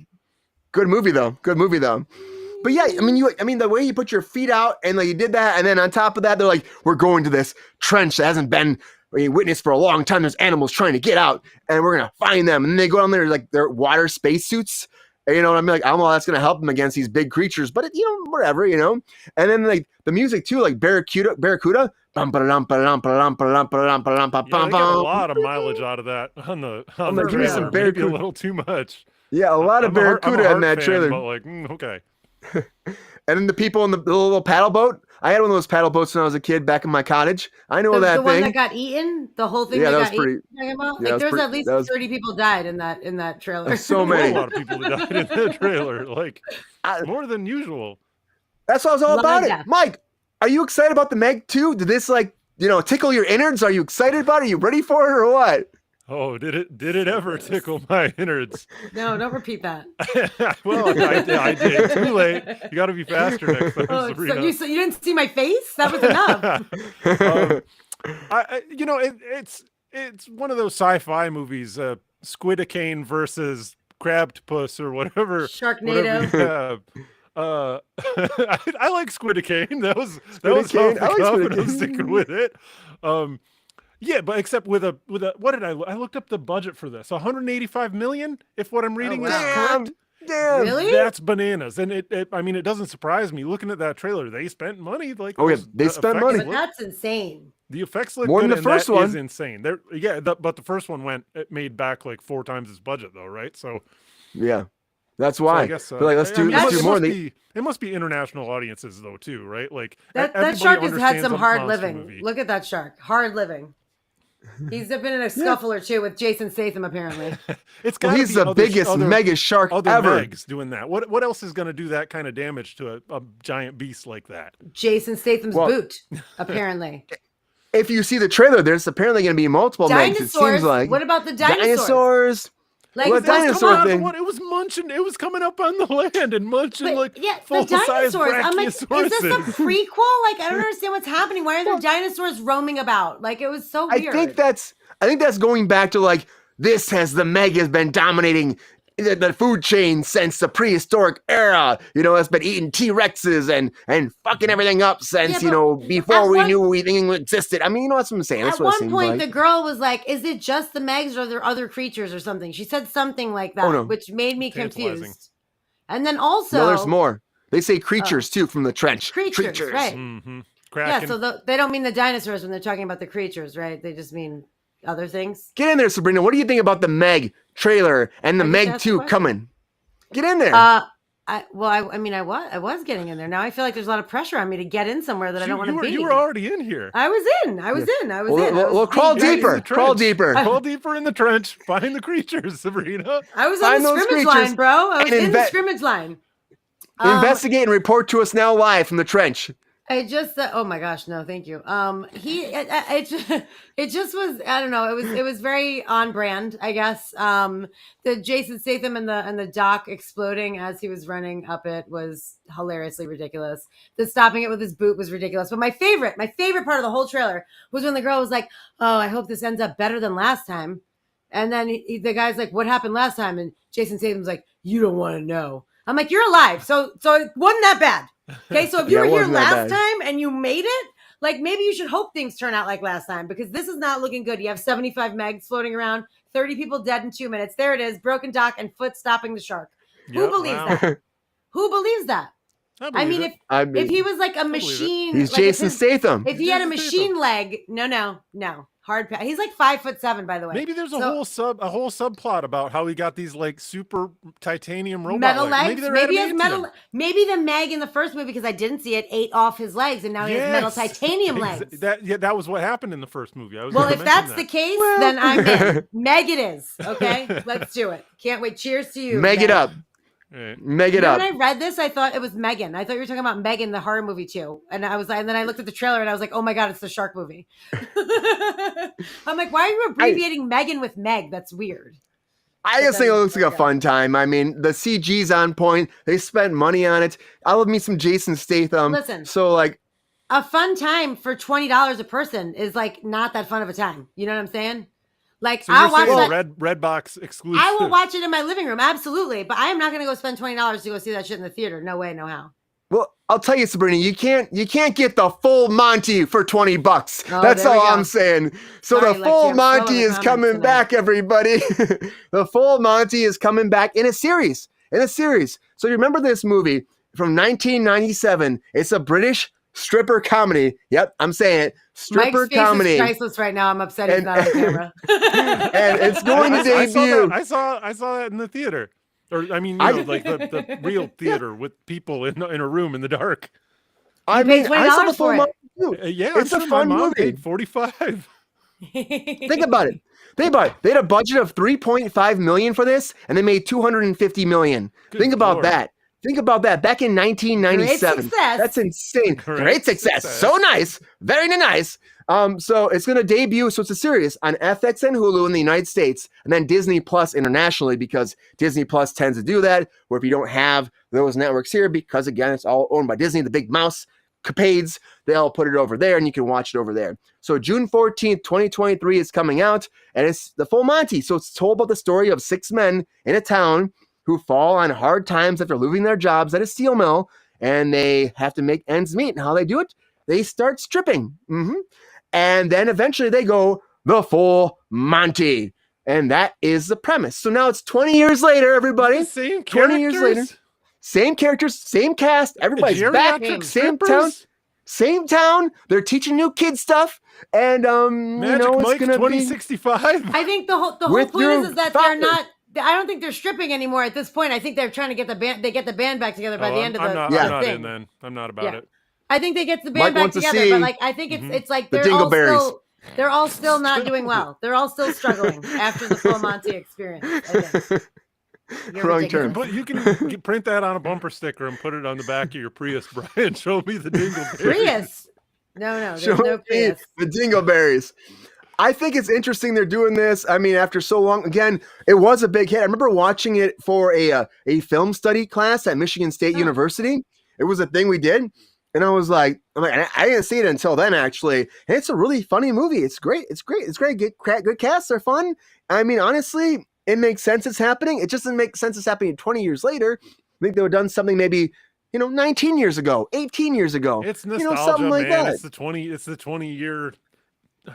Good movie though. But yeah, I mean, the way you put your feet out and like you did that, and then on top of that, they're like, we're going to this trench that hasn't been witnessed for a long time. There's animals trying to get out, and we're gonna find them. And then they go down there like their water spacesuits. You know what I mean? Like, I don't know how that's gonna help them against these big creatures, but whatever, you know. And then like the music too, like Barracuda. Yeah, they got a lot of mileage out of that on the trailer. Maybe a little too much. Yeah, a lot of Barracuda in that trailer. But like, okay. And then the people in the little paddle boat. I had one of those paddle boats when I was a kid back in my cottage. I know that the thing. one that got eaten, the whole thing. Yeah, that was got pretty. Eaten, about? Yeah, Like there's at least 30 people died in that trailer. So many. A lot of people that died in that trailer, like more than usual. That's what I was all about it. Mike, are you excited about the Meg 2? Did this tickle your innards? Are you excited about it? Are you ready for it or what? Oh, did it ever tickle my innards? No, don't repeat that. Well, I did. Too late. You got to be faster next time. Oh, so you didn't see my face? That was enough. It's one of those sci-fi movies, Squidicane versus Crabtopus or whatever. Sharknado. I like Squidicane. That was off the cuff, and I'm sticking with it. Yeah, but except with a what did I looked up the budget for this? 185 million, if what I'm reading is correct. Damn. Really? That's bananas. And it doesn't surprise me looking at that trailer. They spent money. Like, they spent money. But that's insane. The effects look more good, than the first one. Is insane. But the first one made back like 4 times its budget though, right? So yeah, that's why. So I guess like, let's do more. It must be international audiences though too, right? Like that shark has had some hard living. Look at that shark, hard living. He's been in a scuffle or two with Jason Statham, apparently. He's the biggest, mega shark ever. Megs doing that. What else is going to do that kind of damage to a giant beast like that? Jason Statham's boot, apparently. If you see the trailer, there's apparently going to be multiple Megs, it seems like. What about the dinosaurs? Dinosaurs. Like the dinosaur thing. It was munching. It was coming up on the land and munching dinosaurs. full-size Brachiosaurus. I'm like, is this a prequel? Like, I don't understand what's happening. Why are there dinosaurs roaming about? Like, it was so weird. I think that's going back to like the Meg has been dominating the food chain since the prehistoric era. It's been eating T-Rexes and fucking everything up since before we knew anything existed. I mean, that's what I'm saying. That's at what it one point, like. the girl was like, "Is it just the Megs, or are there other creatures or something?" She said something like that, which made me confused. And then also, no, there's more. They say creatures too from the trench. Creatures. Right? Mm-hmm. Yeah. So they don't mean the dinosaurs when they're talking about the creatures, right? They just mean other things. Get in there, Sabrina. What do you think about the Meg trailer and the Meg 2 coming? Get in there. I was getting in there. Now I feel like there's a lot of pressure on me to get in somewhere that I don't want to be. You were already in here. I was in. Well, crawl deeper. Crawl deeper. Crawl deeper in the trench. Find the creatures, Sabrina. I was on the scrimmage line, bro. I was in the scrimmage line. Investigate and report to us now live from the trench. I just oh my gosh, no, thank you. It just was, I don't know, it was very on brand, I guess. The Jason Statham and the dock exploding as he was running up it was hilariously ridiculous. The stopping it with his boot was ridiculous. But my favorite part of the whole trailer was when the girl was like, "Oh, I hope this ends up better than last time." And then the guy's like, "What happened last time?" And Jason Statham's like, "You don't want to know." I'm like, "You're alive, so it wasn't that bad." Okay, so if you were here last time and you made it, like maybe you should hope things turn out like last time, because this is not looking good. You have 75 Megs floating around, 30 people dead in 2 minutes. There it is, broken dock and foot stopping the shark. Who believes that? Who believes that? I mean, if he was like a machine, he's like Jason Statham. If he had a machine leg, no. Hard pass. He's like 5'7", by the way. Maybe there's a whole subplot about how he got these like super titanium robot metal legs. legs. Maybe he has metal. Maybe the Meg in the first movie, because I didn't see it, ate off his legs, and now he has metal titanium legs. That was what happened in the first movie. Well, if that's the case, then I'm in. Meg it is. Okay, let's do it. Can't wait. Cheers to you. Meg it up. Meg it up. When I read this, I thought it was Megan. I thought you were talking about Megan, the horror movie too. And then I looked at the trailer and I was like, oh my God, it's the shark movie. I'm like, why are you abbreviating Megan with Meg? That's weird. I just think it looks like a fun time. I mean, the CG's on point. They spent money on it. I love me some Jason Statham. Listen. So like, a fun time for $20 a person is like not that fun of a time. You know what I'm saying? Like, so I'll watch that Redbox exclusive. I will watch it in my living room, absolutely. But I am not going to go spend $20 to go see that shit in the theater. No way, no how. Well, I'll tell you, Sabrina, you can't get the full Monty for $20. Oh, that's all I'm saying. So Sorry, the full Lexi, Monty is coming back, everybody. The full Monty is coming back in a series. So you remember this movie from 1997? It's a British stripper comedy. Yep, I'm saying it. Stripper Mike's face comedy. Is priceless right now. I'm upset he's not on camera. And it's going to debut. I saw that in the theater. Or I mean, like the real theater with people in a room in the dark. I mean, I saw the full Monty too. Yeah, it's a fun movie. $45. Think about it. They had a budget of $3.5 million for this, and they made $250 million. Think about that. Think about that. Back in 1997. That's insane. Great success. So nice. Very nice. So it's going to debut. So it's a series on FX and Hulu in the United States, and then Disney Plus internationally, because Disney Plus tends to do that. Where if you don't have those networks here, because again, it's all owned by Disney, the big mouse capades, they'll put it over there and you can watch it over there. So June 14th, 2023 is coming out, and it's the full Monty. So it's told about the story of 6 men in a town who fall on hard times after losing their jobs at a steel mill, and they have to make ends meet. And how they do it? They start stripping. And then eventually they go the full Monty. And that is the premise. So now it's 20 years later, everybody. Same 20 years later. Same characters, same cast. Everybody's back. Same town. They're teaching new kids stuff. And, Magic it's Mike going to 2065. I think the whole point is that they're not. I don't think they're stripping anymore at this point. I think they're trying to get the band. They get the band back together by the end of the I'm not in then. I'm not about it. I think they get the band back together, but like I think it's like they're all still not doing well. They're all still struggling after the full Monty experience. I think. Wrong term. But you can print that on a bumper sticker and put it on the back of your Prius, Brian. Show me the dingleberries. Prius? No, there's no Prius. The dingleberries. I think it's interesting they're doing this. I mean, after so long, again, it was a big hit. I remember watching it for a film study class at Michigan State University. It was a thing we did. And I was like, I didn't see it until then, actually. And it's a really funny movie. It's great. Good cast. They're fun. I mean, honestly, it makes sense it's happening. It just doesn't make sense it's happening 20 years later. I think they would have done something maybe, 19 years ago, 18 years ago. It's nostalgia, something like man. that. It's the 20-year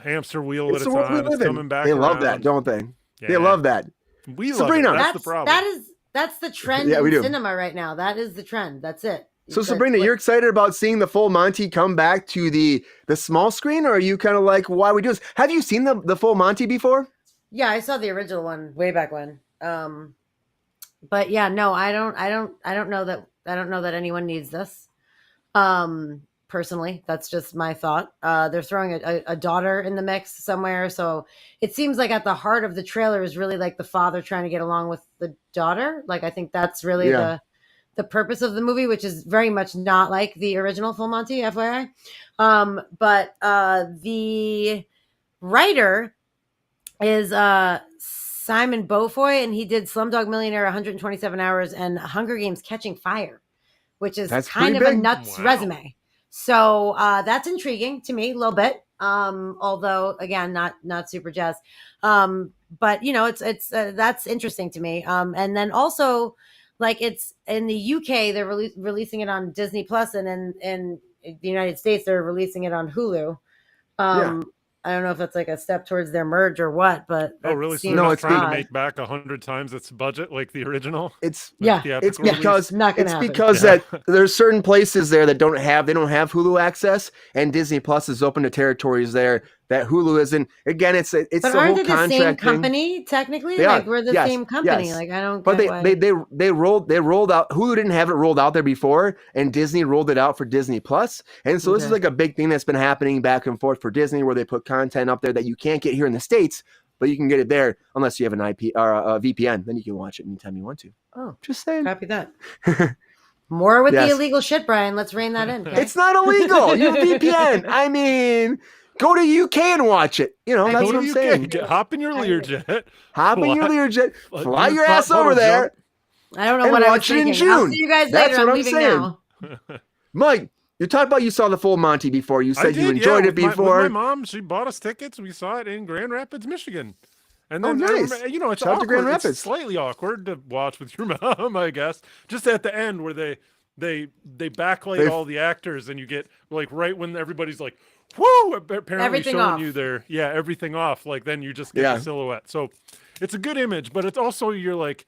hamster wheel that it's the world on. we live It's coming back They love around. that, don't they? Yeah. They love that. We Sabrina, love it. That's the problem. That's the trend in cinema right now. That is the trend. That's it. So Sabrina, you're excited about seeing the full Monty come back to the small screen, or are you kind of like, why we do this? Have you seen the full Monty before? Yeah, I saw the original one way back when. But yeah, no, I don't know that anyone needs this. Personally, that's just my thought. They're throwing a daughter in the mix somewhere, so it seems like at the heart of the trailer is really like the father trying to get along with the daughter. Like I think that's really the purpose of the movie, which is very much not like the original Full Monty, FYI. But the writer is Simon Beaufoy, and he did Slumdog Millionaire, 127 Hours, and Hunger Games: Catching Fire, which is kind of a nuts resume. So that's intriguing to me a little bit. Although again, not super jazzed. But it's that's interesting to me. And then also, like, it's in the UK, they're releasing it on Disney Plus, and in the United States, they're releasing it on Hulu. I don't know if that's like a step towards their merge or what, but really? So they're not trying to make back 100 times its budget like the original. It's because that there's certain places there that don't have Hulu access, and Disney Plus is open to territories there that Hulu isn't. Again, it's But the aren't whole they the same contract thing. company technically? They Like are. we're the Yes, same company. yes. Like I don't But get why. they rolled out. Hulu didn't have it rolled out there before, and Disney rolled it out for Disney Plus. And so this is Okay. like a big thing that's been happening back and forth for Disney, where they put content up there that you can't get here in the States, but you can get it there unless you have an IP or a VPN. Then you can watch it anytime you want to. Oh, Just saying. copy that. More with the Yes. illegal shit, Brian. Let's rein that in. Okay? It's not illegal. You have VPN. I mean, go to UK and watch it. You know, I that's mean, what I'm you saying. hop in your Learjet. Hop in your Fly- Learjet, fly- fly do your puddle ass over jump. there. I don't know And what I was watch it in thinking. I'll June. see you guys That's later. what I'm I'm leaving saying. now. Mike, you talked about you saw the full Monty before. You I said did, you enjoyed yeah, it with before. with my mom, she bought us tickets. We saw it in Grand Rapids, Michigan. And Oh, then, nice. you know, it's Shout out to awkward. Grand It's Rapids. slightly awkward to watch with your mom, I guess. Just at the end where they backlight They've- all the actors, and you get like right when everybody's like, "Whoa!" Apparently Everything showing off. you everything off. Like then you just get Yeah. the silhouette. So it's a good image, but it's also you're like,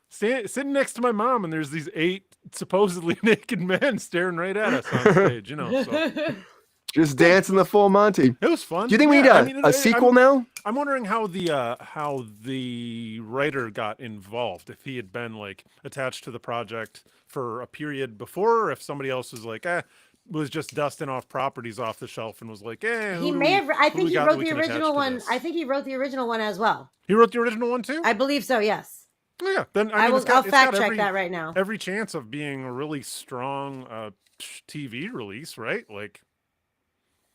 sitting next to my mom, and there's these 8 supposedly naked men staring right at us on stage. You know, so Just dancing the full Monty. it was fun. Do you think we need Yeah, a, I mean, a sequel now? I'm wondering how the writer got involved. If he had been like attached to the project for a period before, or if somebody else was like, was just dusting off properties off the shelf and was like, He may have. I think he got wrote that we the can attach original to one. this? I think he wrote the original one as well. He wrote the original one too. I believe so. Yes. Oh, yeah, then I will. it's got- I'll it's got fact check every- that right now. Every chance of being a really strong TV release, right? Like.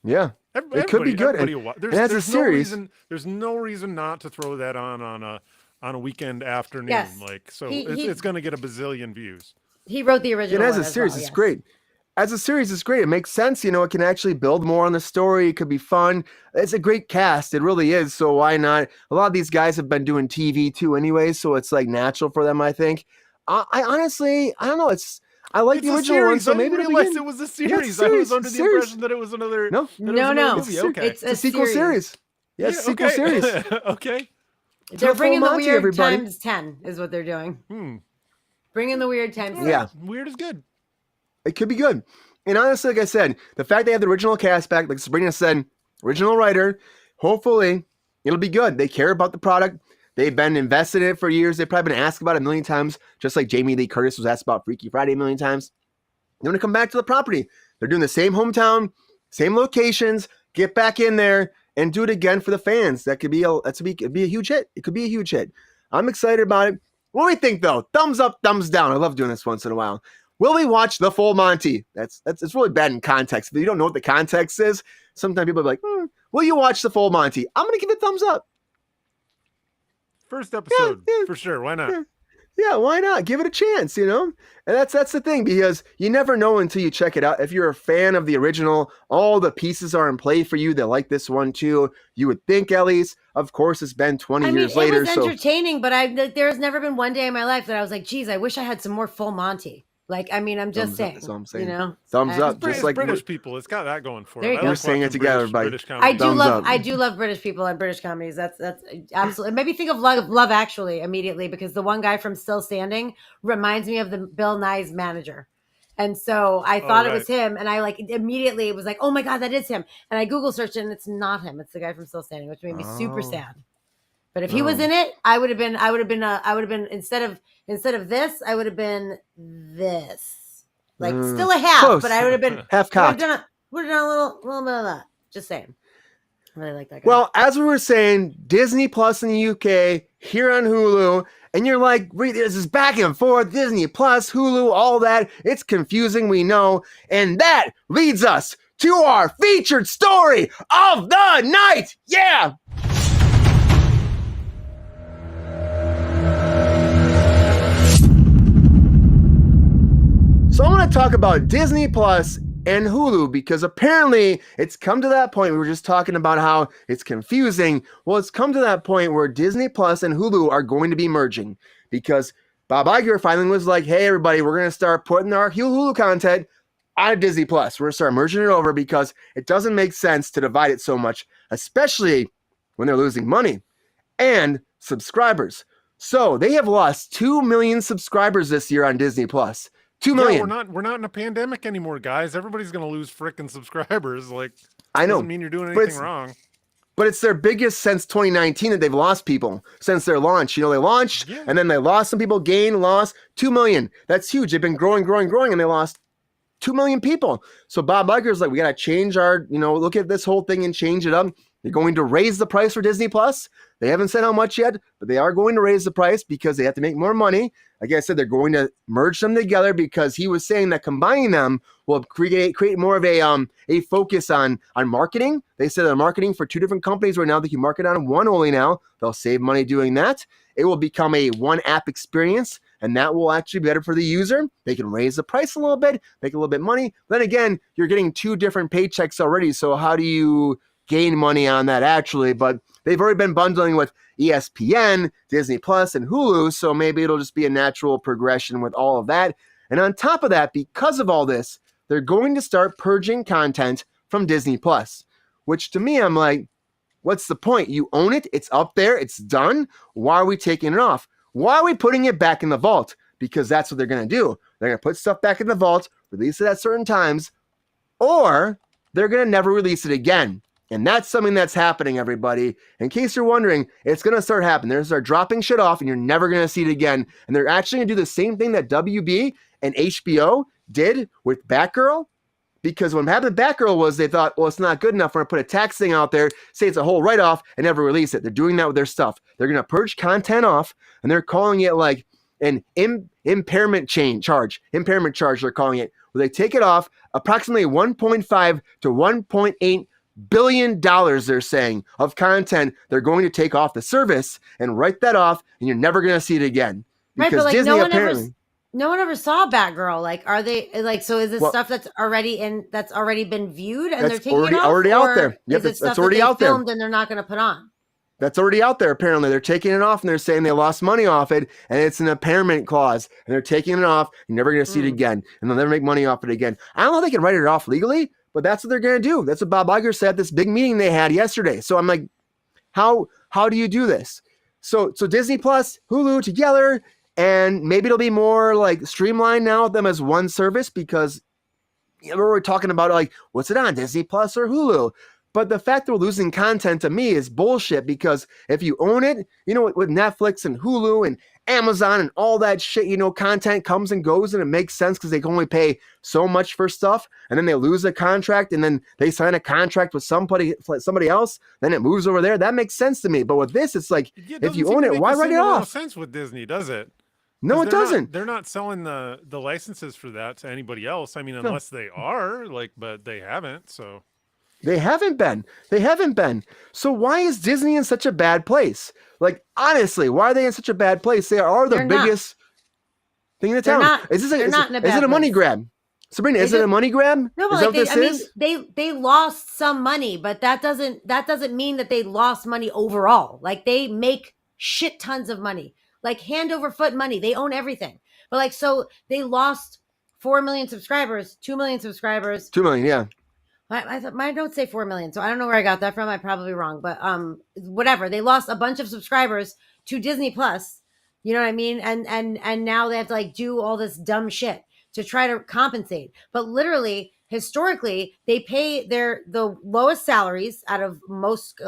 Yeah. It could be good. And There's, as a there's series- no reason. There's no reason not to throw that on a weekend afternoon. Yes. Like so, He- it's going to get a bazillion views. He wrote the original. And as one a series, well, it's yes. great. As a series, it's great. It makes sense. You know, it can actually build more on the story. It could be fun. It's a great cast. It really is. So why not? A lot of these guys have been doing TV too anyway, so it's like natural for them, I think. I honestly, I don't know. I like the original one, so maybe I it'll realized be it was a Yeah, series. it's I was series, under the series. impression that it was another. No. that it was No, another no. movie. Okay. It's a sequel series. Yes, Yeah, sequel okay. series. Okay. They're full bringing the Monty, weird everybody. times 10 is what they're doing. Hmm. Bringing the weird times 10. Yeah. Weird is good. It could be good. And honestly, like I said, the fact they have the original cast back, like Sabrina said, original writer, hopefully it'll be good. They care about the product. They've been invested in it for years. They've probably been asked about it a million times, just like Jamie Lee Curtis was asked about Freaky Friday a million times. They want to come back to the property. They're doing the same hometown, same locations. Get back in there and do it again for the fans. That could be it'd be a huge hit. It could be a huge hit. I'm excited about it. What do we think though? Thumbs up, thumbs down. I love doing this once in a while. Will we watch the full Monty? It's really bad in context. If you don't know what the context is, sometimes people are like, will you watch the full Monty? I'm gonna give it thumbs up. First episode yeah. for sure. Why not? Yeah, why not? Give it a chance, you know? And that's the thing, because you never know until you check it out. If you're a fan of the original, all the pieces are in play for you. They like this one too. You would think, at least. Of course, it's been 20 years later. It was So entertaining, but there's never been one day in my life that I was like, geez, I wish I had some more full Monty. Like, I mean, I'm just Thumbs up, saying, that's all I'm saying. you know, thumbs up, It's just like British people. It's got that going for There it. you I go. We're like saying it watching together, British, everybody. British I comedy. do Thumbs love, up. I do love British people and British comedies. That's absolutely. It made me think of Love Actually immediately, because the one guy from Still Standing reminds me of the Bill Nye's manager. And so I thought it was him, and I like immediately it was like, oh my God, that is him. And I Google searched it, and it's not him. It's the guy from Still Standing, which made me super Oh. sad. But if he was in it, I would have been instead of this, I would have been this. Like still a half, Close. but I would have been half would have cocked. done a little bit of that. Just saying. I really like that guy. Well, as we were saying, Disney Plus in the UK, here on Hulu, and you're like, this is back and forth, Disney Plus, Hulu, all that. It's confusing, we know. And that leads us to our featured story of the night. Yeah. So I want to talk about Disney Plus and Hulu, because apparently it's come to that point. We were just talking about how it's confusing. Well, it's come to that point where Disney Plus and Hulu are going to be merging, because Bob Iger finally was like, hey, everybody, we're going to start putting our Hulu content on Disney Plus. We're going to start merging it over, because it doesn't make sense to divide it so much, especially when they're losing money and subscribers. So they have lost 2 million subscribers this year on Disney Plus. 2 Yeah, million. we're not in a pandemic anymore, guys. Everybody's gonna lose frickin' subscribers. Like, I know. doesn't mean you're doing But anything wrong. it's their biggest since 2019 that they've lost people since their launch. You know, they launched Yeah. and then they lost some people, gained, lost 2 million. That's huge. They've been growing, and they lost 2 million people. So Bob Iger's like, we got to change our, look at this whole thing and change it up. They're going to raise the price for Disney Plus. They haven't said how much yet, but they are going to raise the price because they have to make more money. Like I said, they're going to merge them together because he was saying that combining them will create more of a focus on marketing. They said they're marketing for two different companies right now. They can market on one only now. They'll save money doing that. It will become a one app experience, and that will actually be better for the user. They can raise the price a little bit, make a little bit of money. Then again, you're getting two different paychecks already. So how do you gain money on that actually? But they've already been bundling with ESPN, Disney Plus, and Hulu. So maybe it'll just be a natural progression with all of that. And on top of that, because of all this, they're going to start purging content from Disney Plus, which to me, I'm like, what's the point? You own it. It's up there. It's done. Why are we taking it off? Why are we putting it back in the vault? Because that's what they're going to do. They're going to put stuff back in the vault, release it at certain times, or they're going to never release it again. And that's something that's happening, everybody. In case you're wondering, it's going to start happening. They're going to start dropping shit off, and you're never going to see it again. And they're actually going to do the same thing that WB and HBO did with Batgirl. Because what happened to Batgirl was they thought, well, it's not good enough. We're going to put a tax thing out there, say it's a whole write-off, and never release it. They're doing that with their stuff. They're going to purge content off, and they're calling it like an impairment charge. Impairment charge, they're calling it. Where they take it off approximately 1.5 to 1.8 billion dollars, they're saying, of content they're going to take off the service and write that off, and you're never going to see it again. Right, Because but like Disney apparently... no one ever saw Batgirl. Like, are they like? So is this Well, stuff that's already been viewed and they're that's taking it off? already out there. Yep, is it that's stuff already that they out there. filmed and they're not going to put on? That's already out there, apparently. They're taking it off, and they're saying they lost money off it, and it's an impairment clause, and they're taking it off. You're never going to see it again, and they'll never make money off it again. I don't know if they can write it off legally, but that's what they're going to do. That's what Bob Iger said at this big meeting they had yesterday. So I'm like, how do you do this? So Disney Plus, Hulu together, and maybe it'll be more like streamlined now with them as one service, because we're talking about like, what's it on, Disney Plus or Hulu? But the fact that we're losing content to me is bullshit, because if you own it, with Netflix and Hulu and Amazon and all that shit, content comes and goes, and it makes sense because they can only pay so much for stuff, and then they lose a contract, and then they sign a contract with somebody else, then it moves over there. That makes sense to me. But with this, it's like, if you own it, why write it off? No sense with Disney, does it? No, it doesn't. They're not selling the licenses for that to anybody else. I mean, unless they are, but they haven't. So they haven't been. So why is Disney in such a bad place? Like, honestly, why are they in such a bad place? They are the biggest thing in the town. Is it a money grab? Sabrina, is it a money grab? No, but they lost some money, but that doesn't mean that they lost money overall. Like, they make shit tons of money. Like, hand over foot money. They own everything. But so they lost 4 million subscribers, 2 million subscribers. 2 million, yeah. I thought my notes say 4 million, so I don't know where I got that from. I'm probably wrong, but whatever. They lost a bunch of subscribers to Disney Plus. You know what I mean? And now they have to do all this dumb shit to try to compensate. But literally, historically, they pay the lowest salaries out of most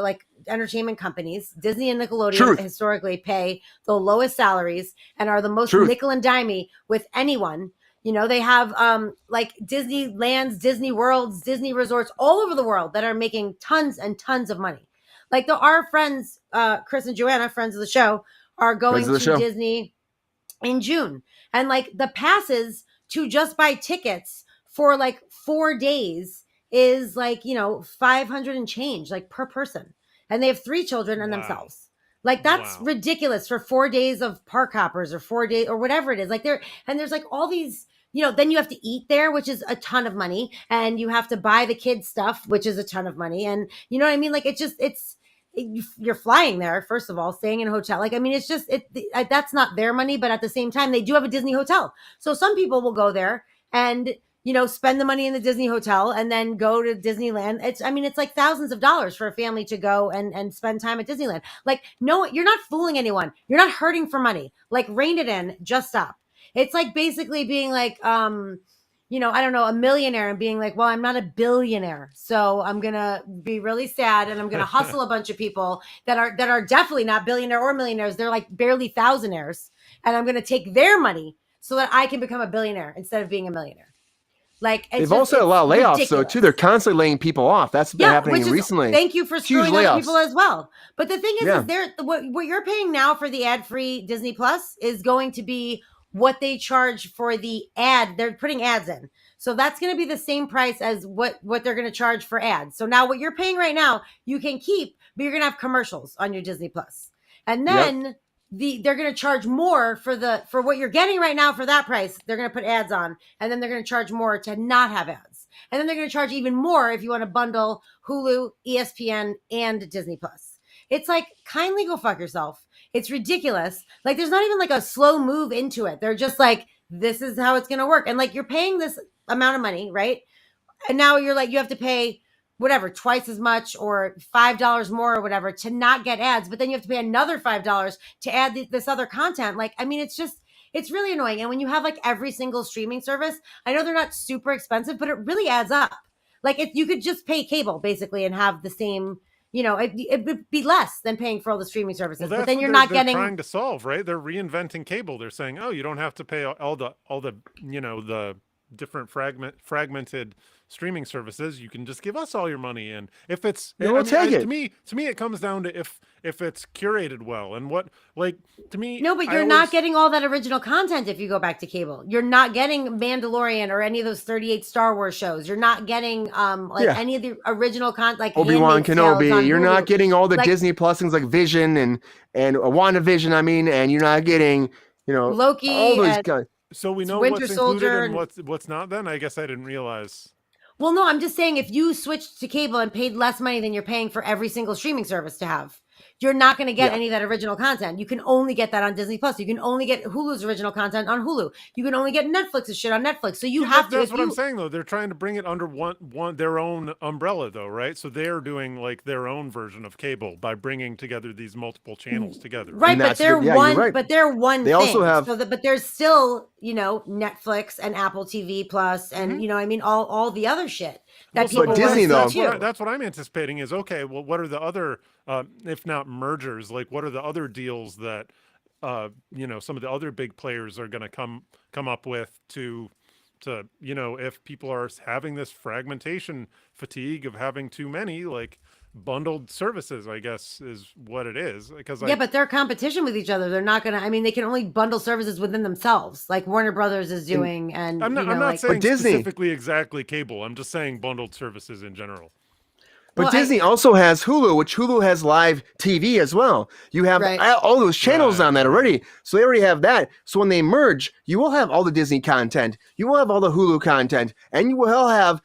entertainment companies. Disney and Nickelodeon historically pay the lowest salaries and are the most nickel and dimey with anyone. They have Disneylands, Disney Worlds, Disney resorts all over the world that are making tons and tons of money. Like our friends, Chris and Joanna, friends of the show, are going to Disney in June. And the passes to just buy tickets for 4 days is 500 and change per person. And they have 3 children and themselves. That's ridiculous for 4 days of park hoppers or 4 days or whatever it is. There's all these, then you have to eat there, which is a ton of money. And you have to buy the kids stuff, which is a ton of money. And you know what I mean? You're flying there, first of all, staying in a hotel. That's not their money, but at the same time, they do have a Disney hotel. So some people will go there and, spend the money in the Disney hotel and then go to Disneyland. It's thousands of dollars for a family to go and spend time at Disneyland. No, you're not fooling anyone. You're not hurting for money. Rein it in, just stop. It's like basically being like, you know, I don't know, a millionaire and being like, well, I'm not a billionaire. So I'm going to be really sad and I'm going to hustle a bunch of people that are definitely not billionaire or millionaires. They're like barely thousandaires. And I'm going to take their money so that I can become a billionaire instead of being a millionaire. Like They've also had a lot of layoffs ridiculous. though too. They're constantly laying people off. That's been happening recently. Thank you for Huge screwing other people as well. But the thing is, Yeah. is there what you're paying now for the ad-free Disney Plus is going to be what they charge for the ad. They're putting ads in. So that's going to be the same price as what they're going to charge for ads. So now what you're paying right now, you can keep, but you're going to have commercials on your Disney Plus. And then they're going to charge more for what you're getting right now for that price. They're going to put ads on, and then they're going to charge more to not have ads. And then they're going to charge even more if you want to bundle Hulu, ESPN, and Disney Plus. It's like, kindly go fuck yourself. It's ridiculous. Like, there's not even like a slow move into it. They're just like, this is how it's going to work. And like, you're paying this amount of money, right? And now you're like, you have to pay whatever, twice as much or $5 more or whatever to not get ads. But then you have to pay another $5 to add this other content. Like, I mean, it's really annoying. And when you have like every single streaming service, I know they're not super expensive, but it really adds up. Like, if you could just pay cable basically and have the same, you know, it would be less than paying for all the streaming services. Well, but then you're not getting. Trying to solve, right? They're reinventing cable. They're saying, oh, you don't have to pay all the you know, the different fragmented streaming services. You can just give us all your money. And if it's, we'll take it. To me, it comes down to if it's curated well and what, like, to me. No, but you're not getting all that original content if you go back to cable. You're not getting Mandalorian or any of those 38 Star Wars shows. You're not getting any of the original content, like Obi-Wan Kenobi. You're not getting all the like, Disney Plus things like Vision and WandaVision. I mean, and you're not getting, you know, Loki. all those guys. So we know Winter what's Soldier included and what's not. Then I guess I didn't realize. Well, no, I'm just saying if you switched to cable and paid less money than you're paying for every single streaming service to have, you're not going to get any of that original content. You can only get that on Disney Plus. You can only get Hulu's original content on Hulu. You can only get Netflix's shit on Netflix. So you have to. That's what I'm saying, though. They're trying to bring it under one their own umbrella, though, right? So they're doing like their own version of cable by bringing together these multiple channels together. Right, but they're one. Right. But they're one. They thing. also have. But there's still, you know, Netflix and Apple TV Plus, and you know, I mean, all the other shit that people. But Disney, though, that's what I'm anticipating is okay. Well, what are the other, if not mergers, like what are the other deals that, you know, some of the other big players are going to come up with to, you know, if people are having this fragmentation fatigue of having too many, like bundled services, I guess is what it is. Because but they're competition with each other. They're not going to. I mean, they can only bundle services within themselves, like Warner Brothers is doing. And I'm not like, saying Disney, specifically exactly cable. I'm just saying bundled services in general. But Disney also has Hulu, which Hulu has live TV as well. You have all those channels on that already. So they already have that. So when they merge, you will have all the Disney content. You will have all the Hulu content. And you will have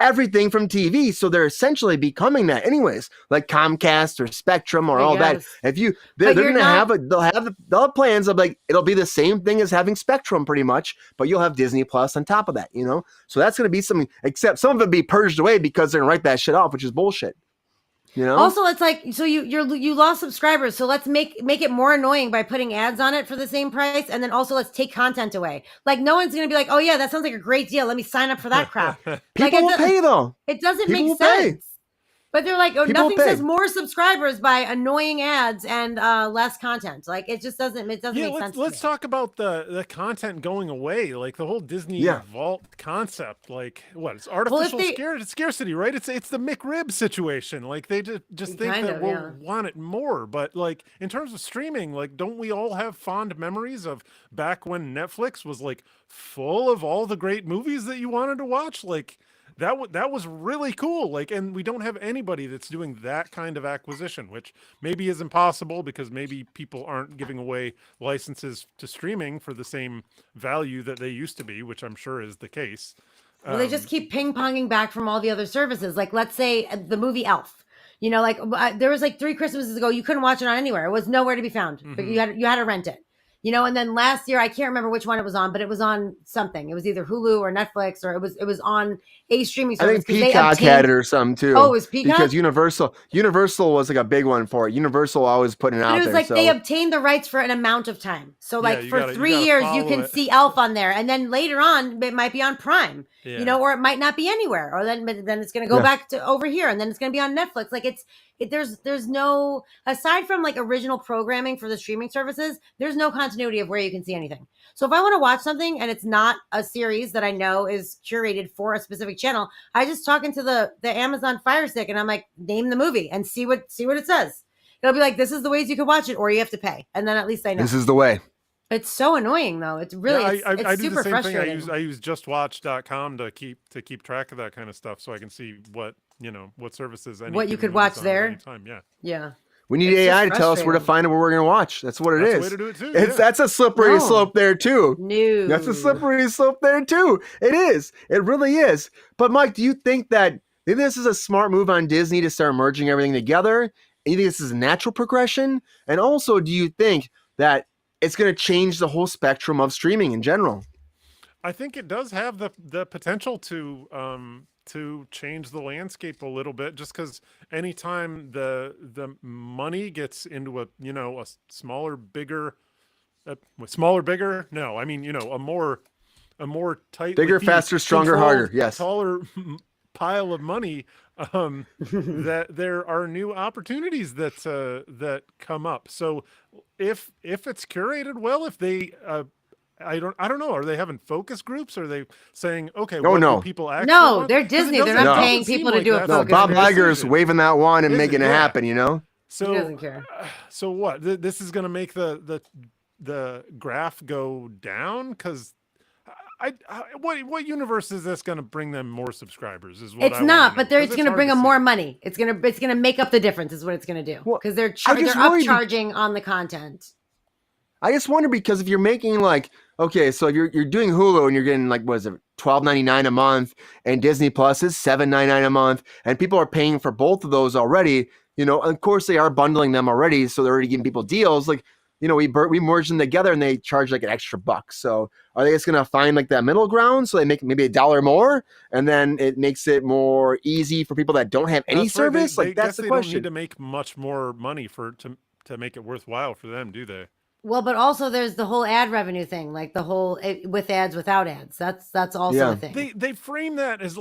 everything from TV. So they're essentially becoming that anyways, like Comcast or Spectrum or all that. If you, they're going to have they'll have plans of like, it'll be the same thing as having Spectrum pretty much, but you'll have Disney Plus on top of that, you know? So that's going to be something, except some of it be purged away because they're going to write that shit off, which is bullshit. You know? Also, it's like, so you lost subscribers, so let's make it more annoying by putting ads on it for the same price, and then also let's take content away. Like, no one's gonna be like, oh yeah, that sounds like a great deal. Let me sign up for that crap. People will pay though. It doesn't make sense. But they're like, oh, nothing says more subscribers by annoying ads and less content. Like, it just doesn't. It doesn't make sense. Let's talk about the content going away, like the whole Disney Vault concept. Like, what? It's artificial scarcity, right? It's the McRib situation. Like, they just think that we'll want it more. But like, in terms of streaming, like, don't we all have fond memories of back when Netflix was like full of all the great movies that you wanted to watch? Like, that was really cool. Like, and we don't have anybody that's doing that kind of acquisition, which maybe is impossible because maybe people aren't giving away licenses to streaming for the same value that they used to be, which I'm sure is the case. Well, they just keep ping-ponging back from all the other services. Like, let's say the movie Elf. You know, like there was like 3 Christmases ago, you couldn't watch it on anywhere. It was nowhere to be found, but you had to rent it. you know, and then last year I can't remember which one it was on, but it was on something. It was either Hulu or Netflix, or it was on a streaming service. I think Peacock had it or something too. Oh, it was Peacock? Because Universal was like a big one for it. Universal always putting it out there. It was like they obtained the rights for an amount of time. So like for 3 years you can see Elf on there, and then later on it might be on Prime, you know, or it might not be anywhere, or then it's going to go back to over here, and then it's going to be on Netflix. Like there's no, aside from like original programming for the streaming services, there's no continuity of where you can see anything. So if I want to watch something and it's not a series that I know is curated for a specific channel, I just talk into the Amazon Fire Stick and I'm like, name the movie and see what it says. It'll be like, this is the ways you can watch it, or you have to pay. And then at least I know. This is the way. It's so annoying though. It's really, it's do super the same frustrating. thing. I use justwatch.com to keep track of that kind of stuff, so I can see what services what you could watch there. Anytime. Yeah. We need AI to tell us where to find it, where we're going to watch. That's what it is. That's the way to do it too. That's a slippery slope there too. No. That's a slippery slope there too. It is. It really is. But Mike, do you think that maybe this is a smart move on Disney to start merging everything together? And you think this is a natural progression? And also, do you think that it's going to change the whole spectrum of streaming in general? I think it does have the potential to change the landscape a little bit, just because anytime the money gets into a smaller, bigger. No, I mean, a more tight, bigger, faster, stronger, harder. Yes, taller pile of money. That there are new opportunities that come up. So if it's curated well, if they I don't know. Are they having focus groups? Are they saying, okay, what do people actually want? They're Disney. They're not paying people to do a focus group. Bob Iger's waving that wand and making it happen, So he doesn't care. So what? This is going to make the graph go down? Because what universe is this going to bring them more subscribers? Is what it's not, but it's going to bring them more money. It's going to make up the difference. Is what it's going to do, because they're upcharging on the content. I just wonder, because if you're making okay, so you're doing Hulu and you're getting what is it, $12.99 a month, and Disney Plus is $7.99 a month, and people are paying for both of those already. Of course they are bundling them already, so they're already giving people deals. We merge them together and they charge an extra $1. So are they just gonna find that middle ground, so they make maybe $1 more, and then it makes it more easy for people that don't have any service? That's the question. Don't need to make much more money to make it worthwhile for them, do they? Well, but also there's the whole ad revenue thing, the whole with ads, without ads. That's also a thing. They frame that as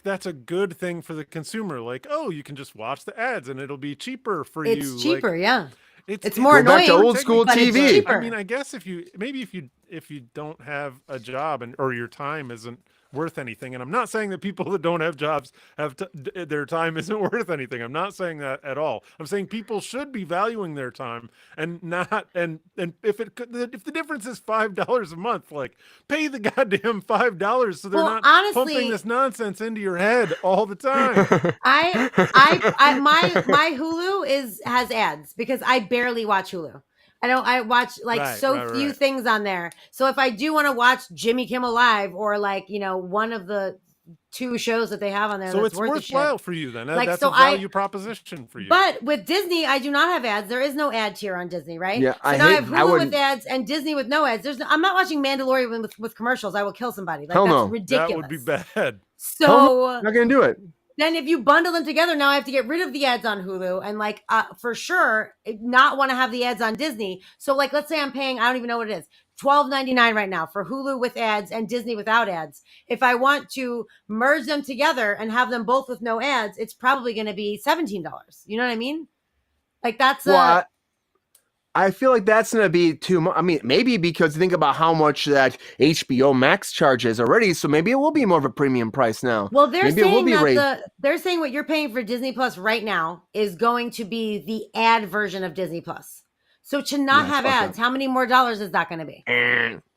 that's a good thing for the consumer. Oh, you can just watch the ads and it'll be cheaper for you. It's cheaper, yeah. It's more annoying. Back to old school TV. I mean, I guess if you don't have a job or your time isn't worth anything, and I'm not saying that people that don't have jobs their time isn't worth anything. I'm not saying that at all. I'm saying people should be valuing their time, and not and if the difference is $5 a month, pay the goddamn $5 so they're not pumping this nonsense into your head all the time. My Hulu has ads because I barely watch Hulu. I watch few things on there. So if I do want to watch Jimmy Kimmel Live or one of the 2 shows that they have on there, so that's it's worth worthwhile for you then. That's a value proposition for you. But with Disney, I do not have ads. There is no ad tier on Disney, right? Yeah, so I have Hulu with ads and Disney with no ads. I'm not watching Mandalorian with commercials. I will kill somebody. That's ridiculous. That would be bad. So not gonna do it. Then if you bundle them together, now I have to get rid of the ads on Hulu and for sure not want to have the ads on Disney. So let's say I'm paying, I don't even know what it is, $12.99 right now for Hulu with ads and Disney without ads. If I want to merge them together and have them both with no ads, it's probably going to be $17. You know what I mean? I feel like that's going to be too much. I mean, maybe because think about how much that HBO Max charges already, so maybe it will be more of a premium price now. Well, they're saying what you're paying for Disney Plus right now is going to be the ad version of Disney Plus. So to not have ads, how many more dollars is that going to be?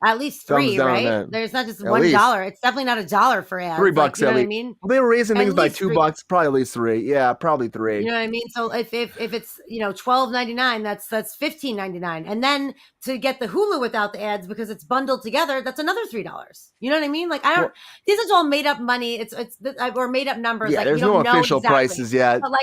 At least $3, right? There's not just $1. It's definitely not $1 for ads. $3, you know what I mean? Well, they were raising things by $2, probably at least $3. Yeah, probably $3. You know what I mean? So if it's $12.99, that's $15.99, and then to get the Hulu without the ads because it's bundled together, that's another $3. You know what I mean? These are all made up money. It's or made up numbers. Yeah, there's no official prices yet. But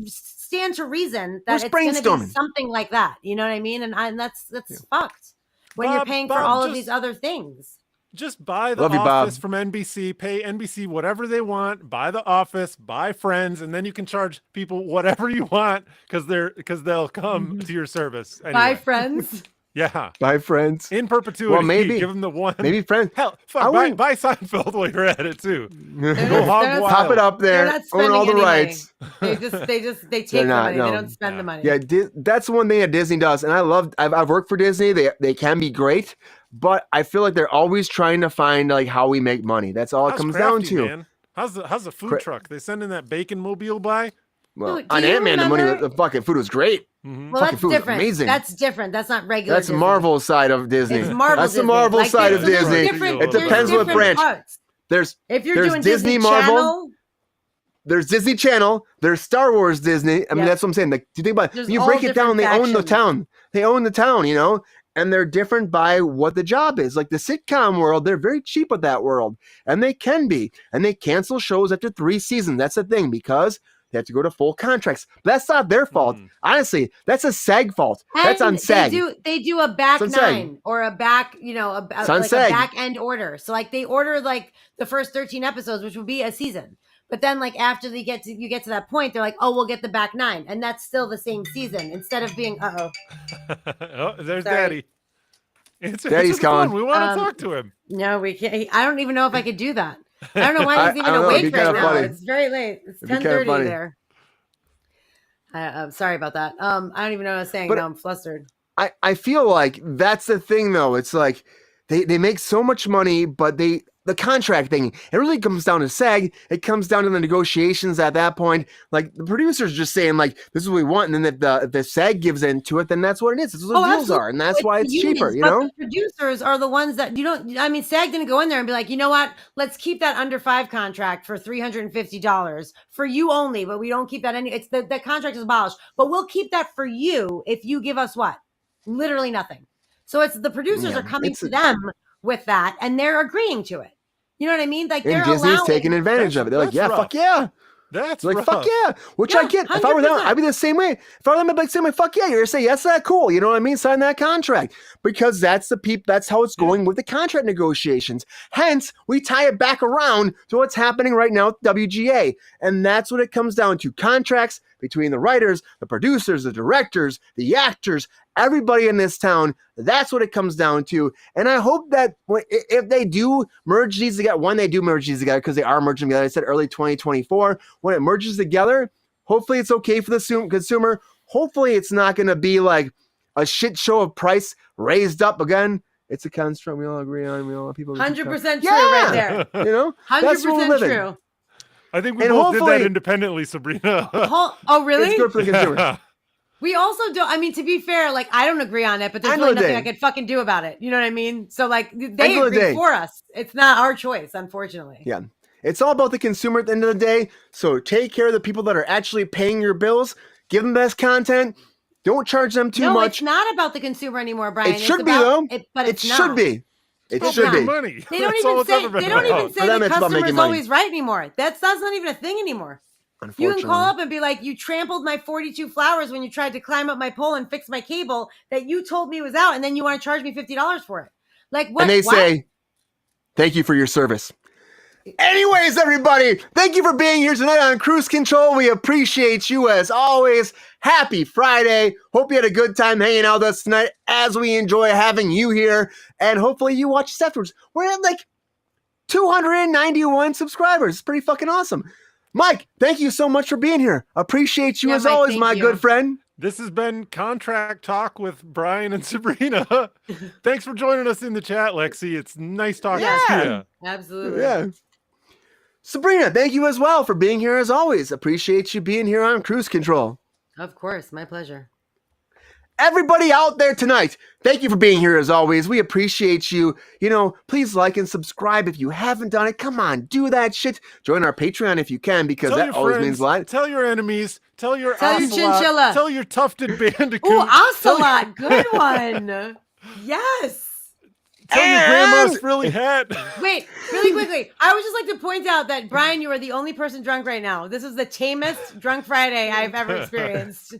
stand to reason that We're it's going to be brainstorming. something like that. You know what I mean? And that's fucked when you're paying for all of these other things. Just buy The Love you, Office Bob. from NBC, pay NBC whatever they want, buy The Office, buy Friends, and then you can charge people whatever you want because they'll come to your service. Anyway. Buy Friends. Yeah. Buy Friends. In perpetuity. Well, maybe. Give them the one. Maybe Friends. Hell, fuck, buy Seinfeld while you're at it too. Go hog wild. Pop it up there. Own all the rights. They take the money. No. They don't spend the money. Yeah, that's one thing that Disney does, and I've worked for Disney. They can be great, but I feel like they're always trying to find like how we make money. That's all it comes down to. Man? How's the food truck? They sending that bacon mobile by? Well, Dude, on Ant-Man, the fucking food was great. Mm-hmm. Well, Fucking that's food was different. amazing. That's different. That's not regular. That's Disney. Marvel's side of Disney. It's Marvel. That's the Disney. Marvel Like, side of there's Disney. different- It there's depends what different branch. parts. If you're There's doing Disney, Disney Marvel. Channel, There's Disney Channel. There's Star Wars Disney. I mean, that's what I'm saying. Like, do you think about it? There's You all break it down, different they own the factions. town. They own the town, you know? And they're different by what the job is. Like the sitcom world, they're very cheap with that world. And they can be. And they cancel shows after 3 seasons. That's the thing, because they have to go to full contracts. But that's not their fault. Honestly, that's a SAG fault. That's on SAG. They do a back It's on SAG. 9 or a back, a SAG. back end order. So like they order like the first 13 episodes, which would be a season. But then like after you get to that point, they're like, oh, we'll get the back 9. And that's still the same season instead of being, Oh, there's Sorry. Daddy. Daddy's calling. We want to talk to him. No, we can't. I don't even know if I could do that. I don't know why he's even I don't know, it'd awake be right kinda now. funny. It's very late. It's It'd be kinda 10:30 funny. there. I'm sorry about that. I don't even know what I was saying. But- Now I'm flustered. I feel like that's the thing, though. It's like they make so much money, but the contract thing, it really comes down to SAG. It comes down to the negotiations at that point. Like the producers just saying, like, this is what we want. And then if the SAG gives into it, then that's what it is. That's what the deals are. And that's why it's cheaper, you know? The producers are the ones that SAG didn't go in there and be like, you know what? Let's keep that under 5 contract for $350 for you only, but we don't keep that any. It's the contract is abolished, but we'll keep that for you if you give us what? Literally nothing. So it's the producers are coming to them with that, and they're agreeing to it. You know what I mean? Like And they're Disney's taking advantage of it. They're like, yeah, fuck yeah. That's Like, rough. fuck yeah. Which I get. If I were them, 100%. I'd be the same way. If I were them, I'd be like, same way, fuck yeah. You're going to say, yes, that's cool. You know what I mean? Sign that contract. Because that's how it's going with the contract negotiations. Hence, we tie it back around to what's happening right now with WGA. And that's what it comes down to. Contracts between the writers, the producers, the directors, the actors, everybody in this town. That's what it comes down to. And I hope that if they do merge these together, when they do merge these together, because they are merging together, I said early 2024, when it merges together, hopefully it's okay for the consumer. Hopefully it's not going to be like a shit show of price raised up again. It's a construct we all agree on. We all people 100% true right there. You know, that's what we 100% live in. true. I think we And both did that hopefully- independently, Sabrina. Oh, really? It's good for the consumer. We also don't. I mean, to be fair, like I don't agree on it, but there's End really of the nothing day. I could fucking do about it. You know what I mean? So like they End of the agree day. for us. It's not our choice, unfortunately. Yeah. It's all about the consumer at the end of the day. So take care of the people that are actually paying your bills. Give them best content. Don't charge them too No, much. it's not about the consumer anymore, Brian. It should It's be, about, though. but It it's should not. be. It It's should not. be. Money. They don't That's all even it's say. ever been They don't about. even For say them, the it's about customer making is money. always right anymore. That's not even a thing anymore. You can Unfortunately. call up and be like, you trampled my 42 flowers when you tried to climb up my pole and fix my cable that you told me was out, and then you want to charge me $50 for it. Like what? And they what? say, thank you for your service. Anyways, everybody, thank you for being here tonight on Kruse Control. We appreciate you as always. Happy Friday. Hope you had a good time hanging out with us tonight as we enjoy having you here. And hopefully you watch us afterwards. We're at like 291 subscribers. It's pretty fucking awesome. Mike, thank you so much for being here. Appreciate you Yeah, as Mike, always, thank my you. good friend. This has been Contract Talk with Brian and Sabrina. Thanks for joining us in the chat, Lexi. It's nice talking to you. Absolutely. Yeah. Sabrina, thank you as well for being here as always. Appreciate you being here on Kruse Control. Of course, my pleasure. Everybody out there tonight, thank you for being here as always. We appreciate you. You know, please like and subscribe if you haven't done it. Come on, do that shit. Join our Patreon if you can, because Tell that your always friends, means a lot. Tell your enemies. Tell your Tell your ocelot, chinchilla. Tell your tufted bandicoot. Ooh, Tell your- ocelot. Good one. Yes. Tell your grandma's frilly hat. Wait, really quickly. I would just like to point out that, Brian, you are the only person drunk right now. This is the tamest Drunk Friday I've ever experienced.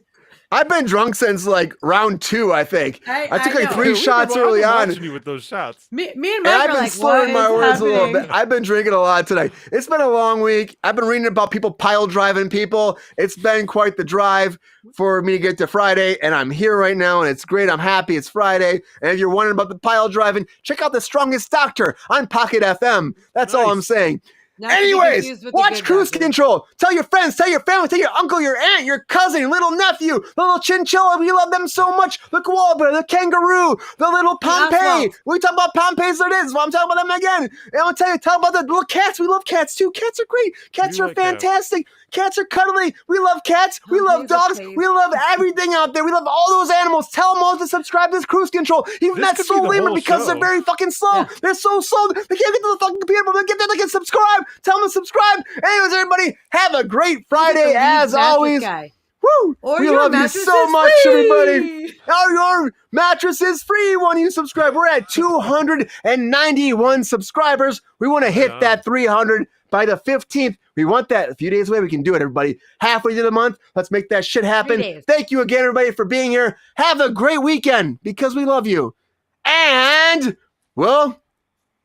I've been drunk since like round 2, I think. I took like 3 shots early on. You with those shots. Me and Mike And I've are been like, slurring my what is words a little happening? bit. I've been drinking a lot tonight. It's been a long week. I've been reading about people pile driving people. It's been quite the drive for me to get to Friday, and I'm here right now, and it's great. I'm happy it's Friday. And if you're wondering about the pile driving, check out The Strongest Doctor on Pocket FM. That's all I'm saying. Not to be confused Anyways, with the watch Good Kruse Doctor. Control. Tell your friends, tell your family, tell your uncle, your aunt, your cousin, your little nephew, the little chinchilla. We love them so much. The koala, the kangaroo, the little Pompey. Oswald. We talk about Pompeys, there it is. Well, I'm talking about them again. And I'll tell about the little cats. We love cats too. Cats are great. Cats You are like cats. fantastic. Cats are cuddly. We love cats. We love Pompey's a dogs. place. We love everything out there. We love all those animals. Tell them all to subscribe to this Kruse Control. Even This that's could so be the labor whole because they're show. very fucking slow. Yeah. They're so slow. They can't get to the fucking computer, but they get there, they can subscribe. Tell them to subscribe. Anyways, everybody, have a great Friday Look at the as mattress always. guy. Woo! Or We your love you mattress so is much, free. everybody. Your mattress is free when you subscribe. We're at 291 subscribers. We want to hit that 300 by the 15th. We want that a few days away. We can do it, everybody. Halfway through the month, let's make that shit happen. 3 days. Thank you again, everybody, for being here. Have a great weekend because we love you. And we'll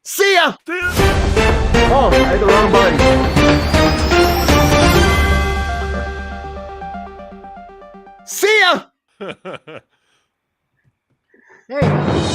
see ya. Oh, I hit the wrong button. See ya. There you go.